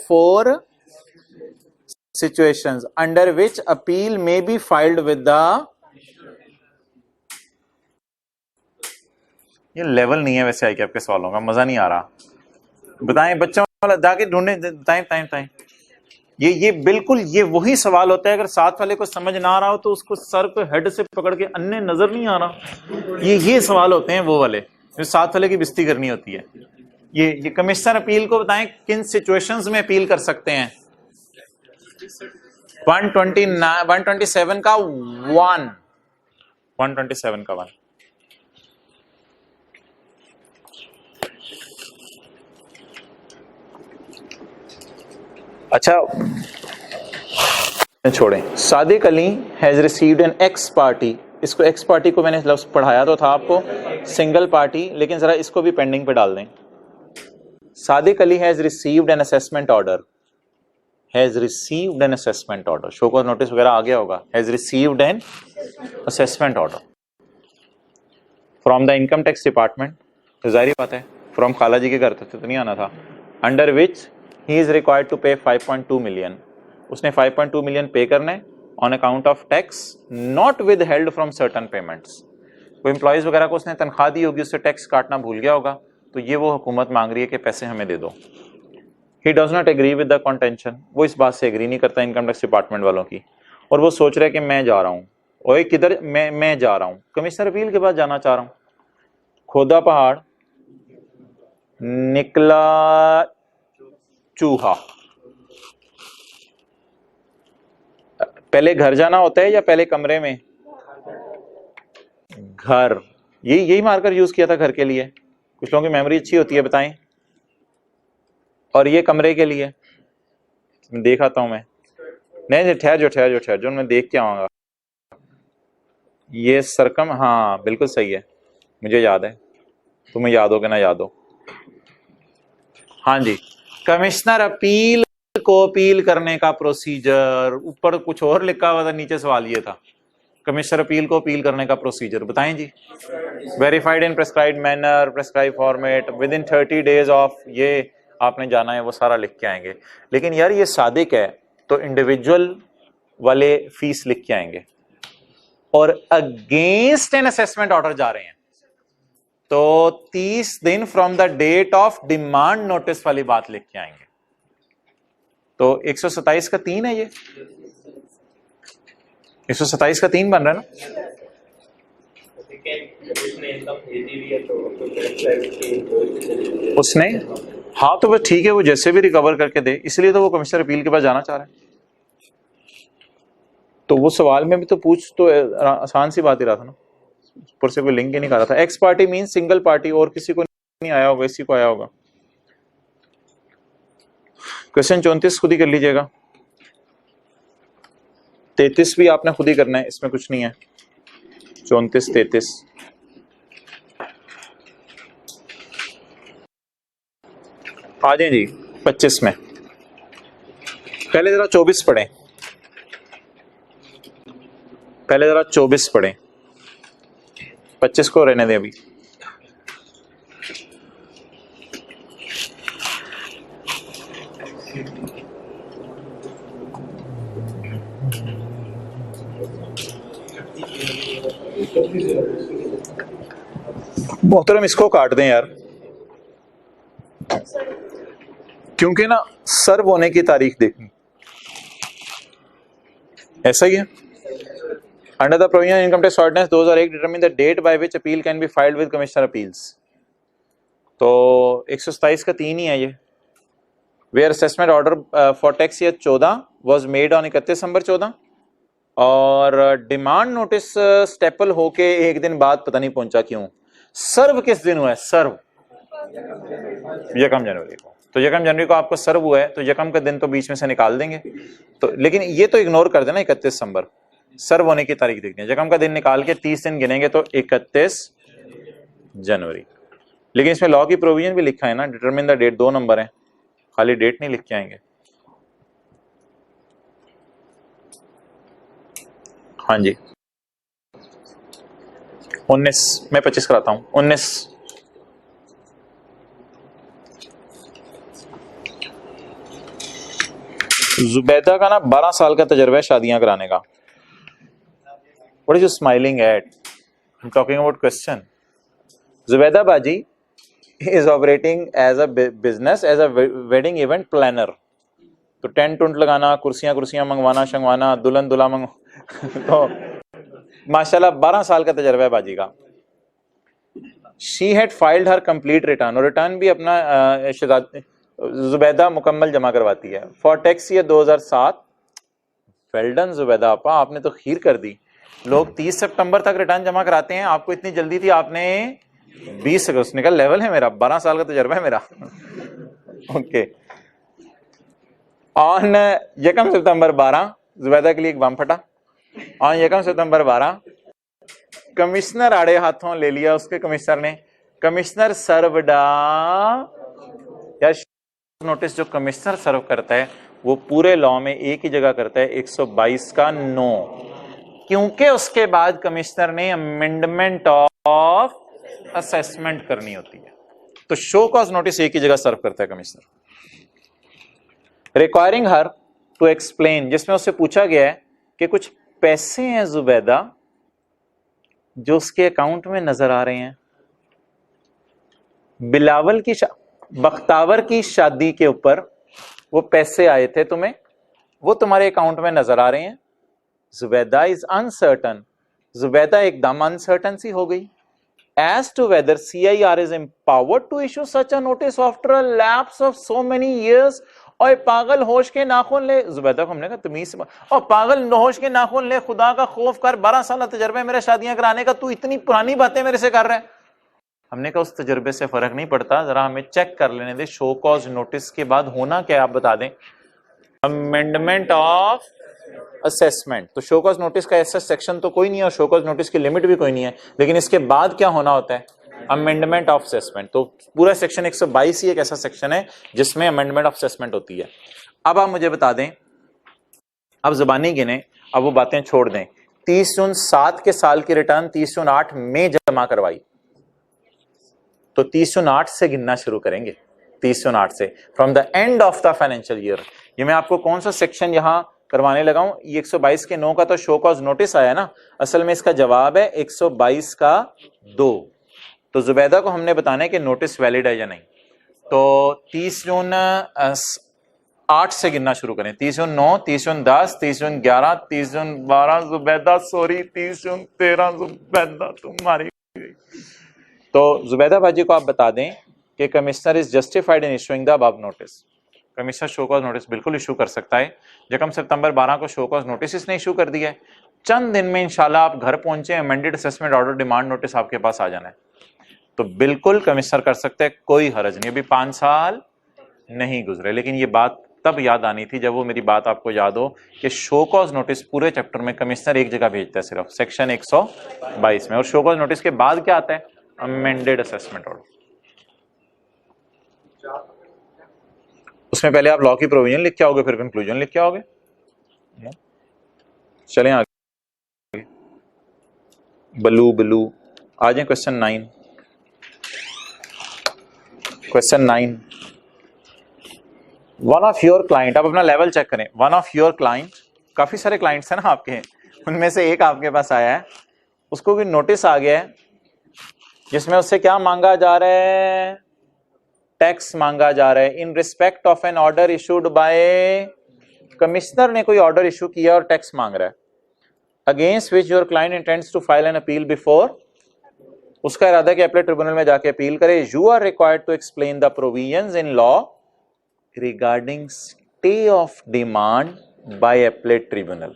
4 situations under which appeal may be filed with the, ये लेवल नहीं है वैसे आई कैप के सवालों का, मजा नहीं आ रहा। बताएं बच्चों वाला, जाके ढूंढे, बताएं बताएं बताएं। ये बिल्कुल ये वही सवाल होता है, अगर साथ वाले को समझ ना आ रहा हो तो उसको सर को हेड से पकड़ के अन्य नजर नहीं आ रहा, ये सवाल होते हैं वो वाले जो साथ वाले की बेइज्जती करनी होती है। ये कमिश्नर अपील को बताएं किन सिचुएशंस में अपील कर सकते हैं। 129 127 का 1 127 का 1। अच्छा छोड़ें, Sadiq Ali has received an x party. इसको एक्स पार्टी को मैंने लफ्ज पढ़ाया तो था आपको सिंगल पार्टी, लेकिन जरा इसको भी पेंडिंग पे डाल दें। Sadiq Ali has received an assessment order, has received an assessment order, show को नोटिस वगैरह आ गया होगा। Has received an assessment order from the income tax department, तो जाहिर बात है फ्रॉम खाला जी के घर तक तो नहीं आना था। Under which he is required to pay 5.2 million, उसने 5.2 मिलियन पे करने on account of tax not withheld from certain payments. कोई एम्प्लॉयज वगैरह को उसने तनख्वाह दी होगी, उससे टैक्स काटना भूल गया होगा, तो ये वो हुकूमत मांग रही है कि पैसे हमें दे दो। He does not agree with the contention, वो इस बात से एग्री नहीं करता इनकम टैक्स डिपार्टमेंट वालों की, और वो सोच रहा है कि मैं जा रहा हूँ, ओए किधर, मैं जा रहा हूँ, कमिश्नर अपील के पास जाना चाह रहा हूँ। खोदा पहाड़ निकला चूहा, पहले घर जाना होता है या पहले कमरे में? घर, यही मार्कर यूज किया था घर के लिए, कुछ लोगों की मेमोरी अच्छी होती है बताएं। और ये कमरे के लिए देख आता हूं मैं, नहीं ठहर जो मैं देख के आऊंगा। ये सरकम, हाँ बिल्कुल सही है, मुझे याद है, तुम्हें याद हो कि ना याद हो। हाँ जी, कमिश्नर अपील को अपील करने का प्रोसीजर, ऊपर कुछ और लिखा हुआ था, नीचे सवाल ये था, कमिश्नर अपील को अपील करने का प्रोसीजर बताएं जी। Verified in prescribed manner, prescribe format, within 30 days of, ये आपने जाना है वो सारा लिख के आएंगे। लेकिन यार ये सादिक है तो इंडिविजुअल वाले फीस लिख के आएंगे, और अगेंस्ट एन असेसमेंट ऑर्डर जा रहे हैं तो 30 दिन from the date of demand notice वाली बात लिख के आएंगे। तो 127 का 3 है, ये 127 का 3 बन रहा है ना। उसने, हाँ तो बस ठीक है, वो जैसे भी रिकवर करके दे, इसलिए तो वो कमिश्नर अपील के पास जाना चाह रहा है। तो वो सवाल में भी तो पूछ, तो आसान सी बात ही रहा था ना, ऊपर से कोई लिंक ही नहीं कर रहा था। X party mean single party, और किसी को नहीं आया होगा, इसी को आया होगा। क्वेश्चन 34 खुद ही कर लीजिएगा, 33 भी आपने खुद ही करना है, इसमें कुछ नहीं है। 34 33 आ जाए जी। 25 में पहले जरा 24 पढ़ें, पहले जरा 24 पढ़ें, 25 को रहने दें अभी। मोहतरम इसको काट दें यार, क्योंकि ना सर्व होने की तारीख देखनी, ऐसा ही है। Under the provision income tax ordinance 2001 determine the date by which appeal can be filed with commissioner appeals. तो 127 का 3 ही है ये। Where assessment order for tax year 14 was made on 31 December 14, और डिमांड नोटिस स्टेपल होके एक दिन बाद पता नहीं पहुंचा क्यों। सर्व किस दिन हुआ है? सर्व यकम जनवरी को, तो यकम जनवरी को आपको सर्व हुआ है, तो यकम का दिन तो बीच में से निकाल देंगे। तो लेकिन ये तो इग्नोर कर देना, 31 दिसंबर सर्व होने की तारीख देखनी है, यकम का दिन निकाल के 30 दिन गिनेंगे तो 31 जनवरी। लेकिन इसमें लॉ की प्रोविजन भी लिखा है ना, डिटरमिन द डेट, 2 नंबर है, खाली डेट नहीं लिख के आएंगे। हाँ जी 19, मैं 25 कराता हूं। 19 जुबैदा का ना 12 साल का तजर्बा है शादियां कराने का। What is you smiling at? I'm talking about question. Zubaida Baji is operating as a business as a wedding event planner. तो टेंट टुंट लगाना, कुर्सियां मंगवाना शंगवाना, दुल्हन दुल्हा तो माशाल्लाह 12 साल का तजर्बा है बाजी का। She had filed her complete return, और रिटर्न भी अपना जुबैदा मुकम्मल जमा करवाती है for tax year 2007। Well done Zubaida आपा, आपने तो खीर कर दी। लोग 30 सितंबर तक रिटर्न जमा कराते हैं, आपको इतनी जल्दी थी, आपने 20 अगस्त निकल। लेवल है मेरा, 12 साल का तजर्बा है मेरा। ओके, ऑन यकम सितंबर 12 जुबैदा के लिए एक बम फटा। ऑन यकम सितंबर 12 कमिश्नर आड़े हाथों ले लिया उसके कमिश्नर ने। कमिश्नर सर्वडा, या नोटिस जो कमिश्नर सर्व करता है वो पूरे लॉ में एक ही जगह करता है, 122 का 9, क्योंकि उसके बाद कमिश्नर ने अमेंडमेंट ऑफ असेसमेंट करनी होती है। तो शो कॉज नोटिस एक ही जगह सर्व करता है commissioner. Requiring her to explain, जिसमें उससे पूछा गया है कि कुछ पैसे हैं जुबैदा जो उसके अकाउंट में नजर आ रहे हैं, बिलावल की बख्तावर की शादी के ऊपर वो पैसे आए थे तुम्हें, वो तुम्हारे अकाउंट में नजर आ रहे हैं। जुबैदा इज अनसर्टन, जुबैदा एकदम अनसर्टन सी हो गई as to whether CIR is empowered to issue such a notice after a lapse of so many years। और पागल होश के नाखून ले, जुबैदा को हमने कहा तमीज से, और पागल होश के नाखून ले, खुदा का खौफ कर, 12 साल तजर्बे मेरे शादियां कराने का, तू इतनी पुरानी बातें मेरे से कर रहा है। हमने कहा उस तजर्बे से फर्क नहीं पड़ता, जरा हमें चेक कर लेने दे शो कॉज नोटिस के बाद होना क्या, आप बता दें। अमेंडमेंट ऑफ असेसमेंट, तो शो कॉज नोटिस का ऐसा सेक्शन तो कोई नहीं है, और शो कॉज नोटिस की लिमिट भी कोई नहीं है, लेकिन इसके बाद क्या होना होता है, अमेंडमेंट ऑफ असेसमेंट। तो पूरा सेक्शन 122 ही एक ऐसा सेक्शन है जिसमें अमेंडमेंट ऑफ असेसमेंट होती है। अब आप मुझे बता दें, अब जुबानी गिने, अब वो बातें छोड़ दें। 30 जून 7 के साल की रिटर्न 30 जून 8 में जमा करवाई, तो 30 जून 8 से गिनना शुरू करेंगे, 30 जून 8 से, from the end of the financial year. ये मैं आपको कौन सा सेक्शन यहां करवाने लगा हूं, 122 के 9 का तो शो कॉज नोटिस आया ना, असल में इसका जवाब है 122 का 2। तो जुबैदा को हमने बताना है कि नोटिस वैलिड है या नहीं। तो 30 जून 8 से गिनना शुरू करें, 30 जून 9, 30 जून 10, 30 जून 11, 30 जून 12, जुबैदा सॉरी 30 जून 13, जुबैदा तुम्हारी। तो जुबैदा बाजी को आप बता दें कि commissioner is justified in issuing the above notice. Commissioner show cause notice बिल्कुल इशू कर सकता है। यकम सितंबर 12 को शो कॉज नोटिस इसने इशू कर दिया है, चंद दिन में इंशाल्लाह आप घर पहुंचे, amended assessment order demand notice आपके पास आ जाना है, तो बिल्कुल कमिश्नर कर सकते हैं, कोई हरज नहीं। अभी 5 साल नहीं गुजरे, लेकिन ये बात तब याद आनी थी जब वो मेरी बात आपको याद हो कि शो कॉज नोटिस पूरे चैप्टर में कमिश्नर एक जगह भेजता है, सिर्फ सेक्शन 122 में। और शो कॉज नोटिस के बाद क्या आता है, अमेंडेड असेसमेंट ऑर्डर। उसमें पहले आप लॉ की प्रोविजन लिख के आओगे, फिर कंक्लूजन लिख के आओगे। चलें आगे, बलू बलू आ जाए question 9। Question 9, one of your client, आप अपना लेवल चेक करें। वन ऑफ योर क्लाइंट, काफी सारे क्लाइंट्स हैं ना आपके, उनमें से एक आपके पास आया है, उसको भी नोटिस आ गया है जिसमें उससे क्या मांगा जा रहा है, टैक्स मांगा जा रहा है in respect of an order issued by, commissioner ने कोई ऑर्डर इशू किया और टैक्स मांग रहा है, against which your client intends to file an appeal before, उसका इरादा कि अपील ट्रिब्यूनल में जाके अपील करे। You are required to explain the provisions in law regarding stay of demand by appellate tribunal.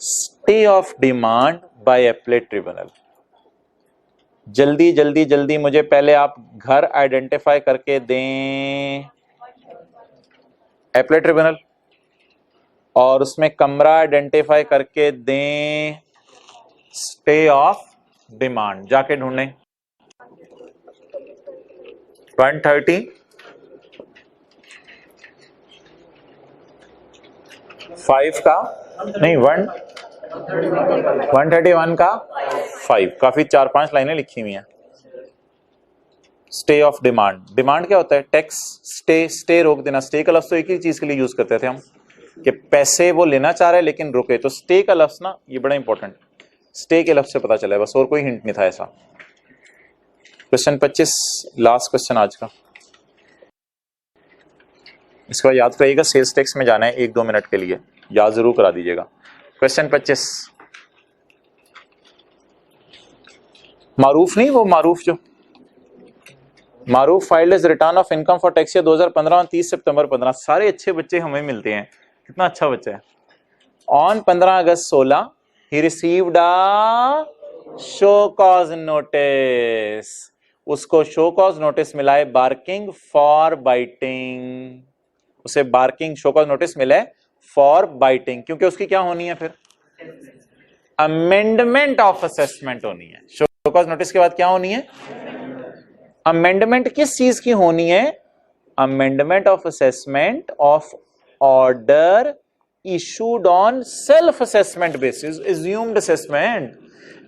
Stay of demand by appellate tribunal, जल्दी जल्दी जल्दी मुझे पहले आप घर आइडेंटिफाई करके दें, अपीलेट ट्रिब्यूनल, और उसमें कमरा आइडेंटिफाई करके दें, स्टे ऑफ डिमांड जाके ढूंढें। 135 का नहीं, 131 का 5, काफी 4-5 लाइनें लिखी हुई हैं। स्टे ऑफ डिमांड, डिमांड क्या होता है, टैक्स। स्टे, स्टे रोक देना। स्टे का लफ्ज तो एक ही चीज के लिए यूज करते थे हम, कि पैसे वो लेना चाह रहे हैं लेकिन रुके, तो स्टे का लफ्ज ना ये बड़ा इंपॉर्टेंट, स्टे के लफ्ज से पता चला है बस, और कोई हिंट नहीं था ऐसा। क्वेश्चन 25, लास्ट क्वेश्चन आज का। इसके बाद याद करिएगा, सेल्स टैक्स में जाना है 1-2 मिनट के लिए, याद जरूर करा दीजिएगा। क्वेश्चन 25, मारूफ नहीं, वो मारूफ जो Maroof filed is return of income for tax year 2015 और 30 सितंबर 15। सारे अच्छे बच्चे हमें मिलते हैं, कितना अच्छा बच्चा है। On 15 August 16 he received a show cause notice, उसको शो कॉज नोटिस मिला है बार्किंग फॉर बाइटिंग, उसे बार्किंग शो कॉज नोटिस मिला है फॉर बाइटिंग, क्योंकि उसकी क्या होनी है फिर, अमेंडमेंट ऑफ असेसमेंट होनी है। शो कॉज नोटिस के बाद क्या होनी है, अमेंडमेंट किस चीज की होनी है, amendment of assessment of order issued on self assessment basis, assumed assessment,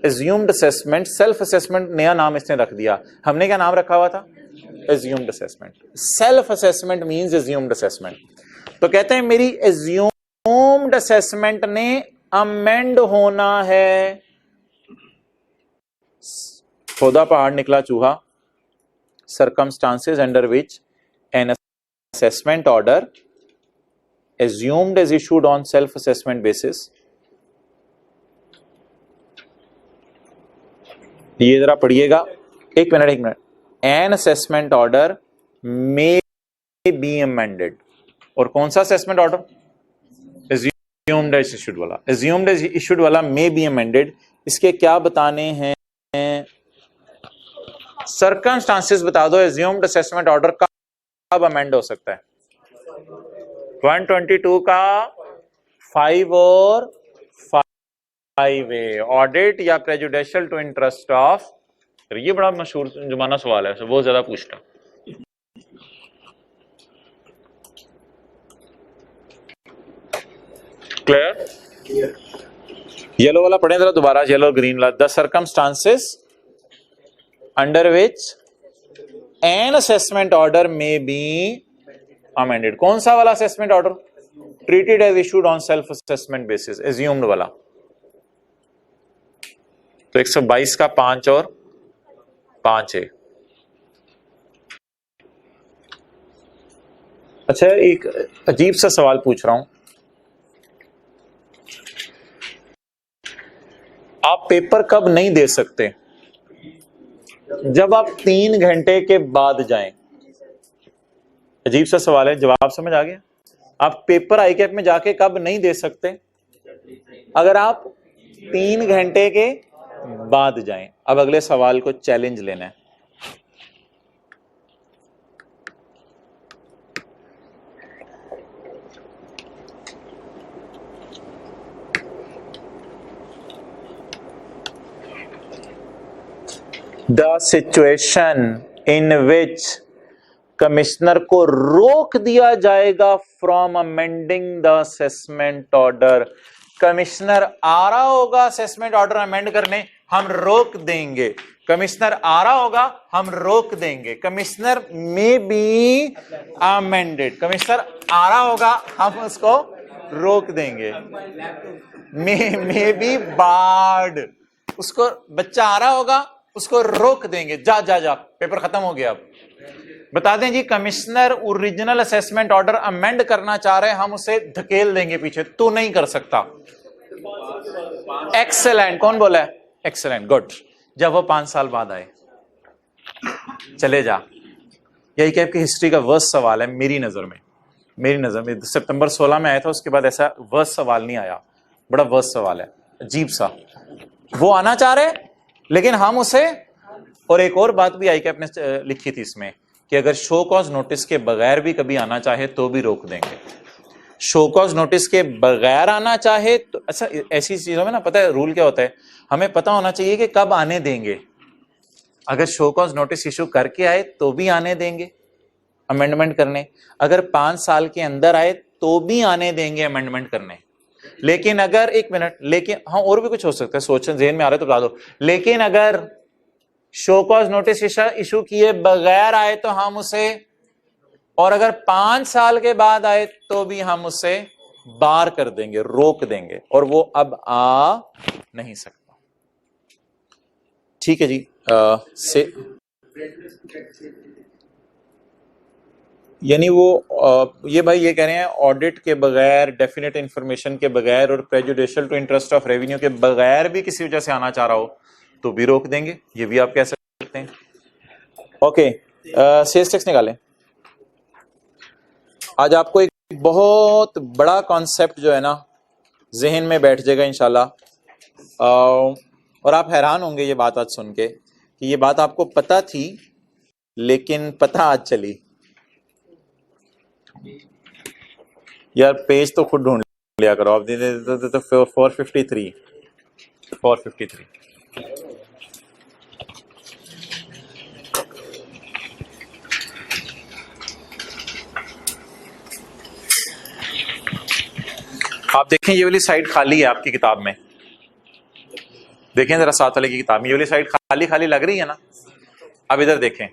assumed assessment, self assessment नया नाम इसने रख दिया, हमने क्या नाम रखा हुआ था, assumed assessment. Self assessment means assumed assessment. तो कहते हैं मेरी एज्यूम्ड असेसमेंट ने अमेंड होना है। खोदा पहाड़ निकला चूहा, circumstances under which an assessment order assumed is issued on self assessment basis, ये जरा पढ़िएगा, एक minute, an assessment order may be amended, और कौन सा assessment order, assumed is issued वाला, assumed is issued वाला may be amended। इसके क्या बताने हैं, सर्कमस्टांसेस बता दो, एज्यूम्ड असेसमेंट ऑर्डर कब अमेंड हो सकता है, 122 का 5 और 5A, ऑडिट या प्रेजुडिशियल टू इंटरेस्ट ऑफ, ये बड़ा मशहूर जुमाना सवाल है, बहुत ज्यादा पूछता। क्लियर, येलो वाला पढ़े जरा दोबारा, येलो ग्रीन वाला, the circumstances under which an assessment order may be amended। कौन सा वाला assessment order, treated as issued on self assessment basis, assumed वाला। तो 122 का 5 और 5A। अच्छा, एक अजीब सा सवाल पूछ रहा हूं, आप पेपर कब नहीं दे सकते, जब आप 3 घंटे के बाद जाएं। अजीब सा सवाल है, जवाब समझ आ गया। आप पेपर आईकैप में जाके कब नहीं दे सकते, अगर आप 3 घंटे के बाद जाएं। अब अगले सवाल को चैलेंज लेना है, the situation in which commissioner को रोक दिया जाएगा from amending the assessment order. Commissioner आ रहा होगा असेसमेंट ऑर्डर अमेंड करने, हम रोक देंगे। कमिश्नर आ रहा होगा, हम रोक देंगे। कमिश्नर में बी अमेंडेड, कमिश्नर आ रहा होगा, हम उसको रोक देंगे। मे बी बार्ड, उसको बच्चा आ रहा होगा, उसको रोक देंगे, जा जा जा, पेपर खत्म हो गया। अब बता दें जी, commissioner original assessment order amend करना चाह रहे हैं, हम उसे धकेल देंगे पीछे, तू नहीं कर सकता। एक्सेलेंट, कौन बोला है, एक्सेलेंट, गुड। जब वो 5 साल बाद आए, चले जा। यही क्या आपकी हिस्ट्री का वर्स्ट सवाल है मेरी नजर में। मेरी नजर में सितंबर 16 में आया था, उसके बाद ऐसा वर्स्ट सवाल नहीं आया। बड़ा वर्स्ट सवाल है, अजीब सा। वो आना चाह रहे लेकिन हम उसे, और एक और बात भी आई कि आपने लिखी थी इसमें कि अगर शो कॉज नोटिस के बगैर भी कभी आना चाहे तो भी रोक देंगे। शो कॉज नोटिस के बगैर आना चाहे तो, अच्छा ऐसी चीजों में ना पता है रूल क्या होता है, हमें पता होना चाहिए कि कब आने देंगे। अगर शो कॉज नोटिस इशू करके आए तो भी आने देंगे अमेंडमेंट करने, अगर 5 साल के अंदर आए तो भी आने देंगे अमेंडमेंट करने। लेकिन अगर, एक मिनट, लेकिन हाँ और भी कुछ हो सकता है, सोचने जेहन में आ रहा है तो बता दो। लेकिन अगर शो कॉज नोटिस इशू किए बगैर आए तो हम उसे, और अगर 5 साल के बाद आए तो भी हम उसे बार कर देंगे, रोक देंगे, और वो अब आ नहीं सकता। ठीक है जी। यानी वो ये भाई ये कह रहे हैं ऑडिट के बगैर, डेफिनेट इंफॉर्मेशन के बगैर और prejudicial to interest of revenue के बगैर भी किसी वजह से आना चाह रहा हो तो भी रोक देंगे, ये भी आप कह सकते हैं। ओके, सेल्स टैक्स निकालें। आज आपको एक बहुत बड़ा कॉन्सेप्ट जो है ना जहन में बैठ जाएगा इंशाल्लाह, और आप हैरान होंगे ये बात आज सुन के कि ये बात आपको पता थी लेकिन पता आज चली। यार पेज तो खुद ढूंढ लिया करो आप। 453 आप देखें ये वाली साइड खाली है आपकी किताब में, देखें जरा साथ वाले की किताब में ये वाली साइड खाली खाली लग रही है ना। अब इधर देखें,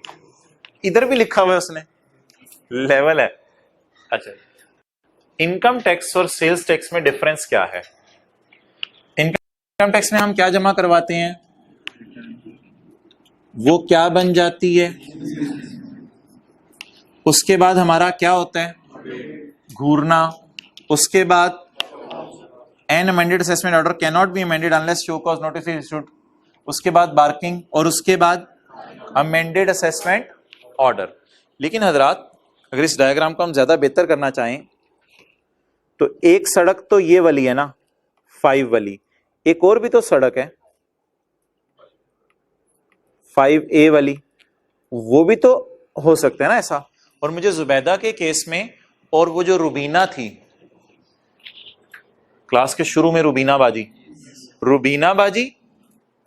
इधर भी लिखा हुआ है उसने, लेवल है। अच्छा, इनकम टैक्स और सेल्स टैक्स में डिफरेंस क्या है? इनकम टैक्स में हम क्या जमा करवाते हैं, वो क्या बन जाती है, उसके बाद हमारा क्या होता है, घूरना। उसके बाद N amended assessment order can not be amended unless show cause notice is issued. उसके बाद बार्किंग और उसके बाद अमेंडेड असेसमेंट ऑर्डर। लेकिन हजरात अगर इस डायग्राम को हम ज्यादा बेहतर करना चाहें तो एक सड़क तो ये वाली है ना 5 वाली, एक और भी तो सड़क है 5A वाली, वो भी तो हो सकता है ना ऐसा। और मुझे जुबैदा के केस में और वो जो रुबीना थी क्लास के शुरू में, रुबीना बाजी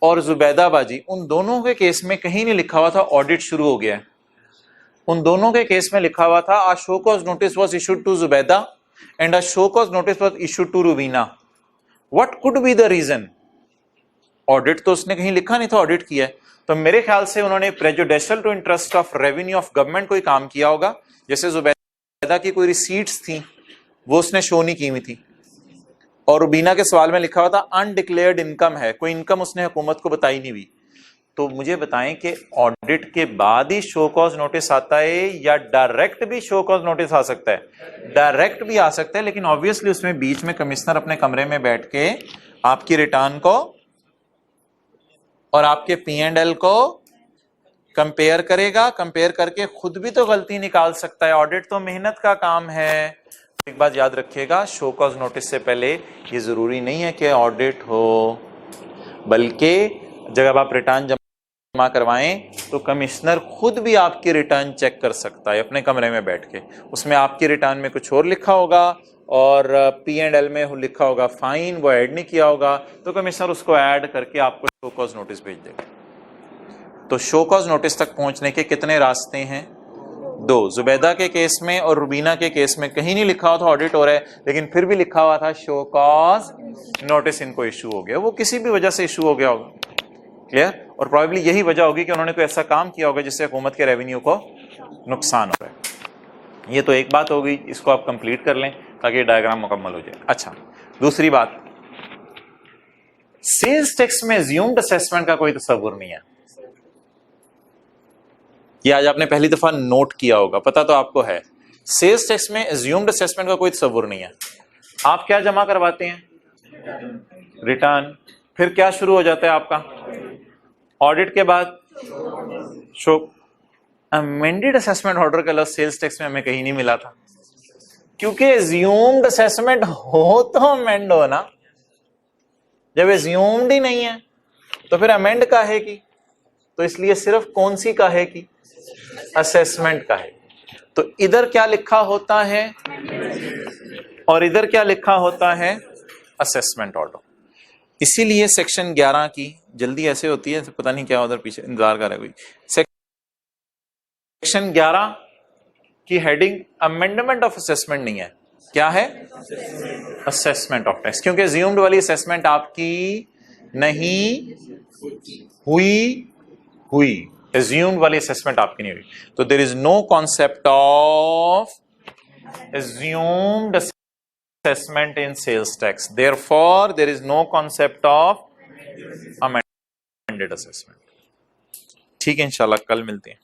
और जुबैदा बाजी, उन दोनों के केस में कहीं नहीं लिखा हुआ था ऑडिट शुरू हो गया है। उन दोनों के केस में लिखा हुआ था a show cause notice was issued to Zubaida and a show cause notice was issued to Rubina. What could be the reason? Audit तो उसने कहीं लिखा नहीं था ऑडिट किया है। तो मेरे ख्याल से उन्होंने prejudicial to interest of revenue of government कोई काम किया होगा। जैसे जुबैदा की कोई रिसीट्स थी वो उसने शो नहीं की हुई थी, और रुबीना के सवाल में लिखा हुआ था अनडिक्लेयर्ड इनकम है, कोई इनकम उसने हुकूमत को बताई नहीं हुई। तो मुझे बताएं कि ऑडिट के बाद ही शो कॉज नोटिस आता है या डायरेक्ट भी शो कॉज नोटिस आ सकता है? डायरेक्ट भी आ सकता है, लेकिन ऑब्वियसली उसमें बीच में कमिश्नर अपने कमरे में बैठ के आपकी रिटर्न को और आपके P&L को कंपेयर करेगा, कंपेयर करके खुद भी तो गलती निकाल सकता है। ऑडिट तो मेहनत का काम है। एक बात याद रखिएगा, शो कॉज नोटिस से पहले ये जरूरी नहीं है कि ऑडिट हो, बल्कि जब आप रिटर्न जमा करवाएं तो कमिश्नर खुद भी आपकी रिटर्न चेक कर सकता है अपने कमरे में बैठ के। उसमें आपकी रिटर्न में कुछ और लिखा होगा और P&L में लिखा होगा फाइन, वो ऐड नहीं किया होगा, तो कमिश्नर उसको ऐड करके आपको शो कॉज नोटिस भेज देगा। तो शो कॉज नोटिस तक पहुंचने के कितने रास्ते हैं? 2। जुबैदा के केस में और रुबीना के केस में कहीं नहीं लिखा हुआ था ऑडिट हो रहा है, लेकिन फिर भी लिखा हुआ था शो कॉज नोटिस इनको इशू हो गया। वो किसी भी वजह से इशू हो गया होगा, क्लियर? और प्रोबेबली यही वजह होगी कि उन्होंने कोई ऐसा काम किया होगा जिससे हुकूमत के रेवेन्यू को नुकसान हो रहा है। ये तो एक बात हो गई, इसको आप कंप्लीट कर लें ताकि डायग्राम मुकम्मल हो जाए। अच्छा, दूसरी बात, सेल्स टैक्स में अज्यूम्ड असेसमेंट का कोई तस्वुर नहीं है। ये आज आपने पहली दफा नोट किया होगा, पता तो आपको है। सेल्स टैक्स में अज्यूम्ड असेसमेंट का कोई तस्वुर नहीं है। आप क्या जमा करवाते हैं? रिटर्न। फिर क्या शुरू हो जाता है आपका? ऑडिट के बाद शो। अमेंडेड असेसमेंट ऑर्डर का लफ्ज सेल्स टैक्स में हमें कहीं नहीं मिला था, क्योंकि अज्यूम्ड असेसमेंट हो तो अमेंड हो ना। जब अज्यूम्ड ही नहीं है तो फिर अमेंड काहे की? तो इसलिए सिर्फ कौन सी काहे की? असेसमेंट का है। तो इधर क्या लिखा होता है और इधर क्या लिखा होता है? Assessment order. इसीलिए सेक्शन 11 की जल्दी ऐसे होती है, पता नहीं क्या उधर पीछे इंतजार कर रहा है कोई। सेक्शन 11 की हेडिंग अमेंडमेंट ऑफ असेसमेंट नहीं है, क्या है? असेसमेंट ऑफ टैक्स, क्योंकि अज्यूम्ड वाली असेसमेंट आपकी नहीं हुई assumed वाली असेसमेंट आपकी नहीं हुई। तो there is no concept of assumed assessment in sales tax, therefore there is no concept of amended assessment। ठीक है, इंशाल्लाह कल मिलते हैं।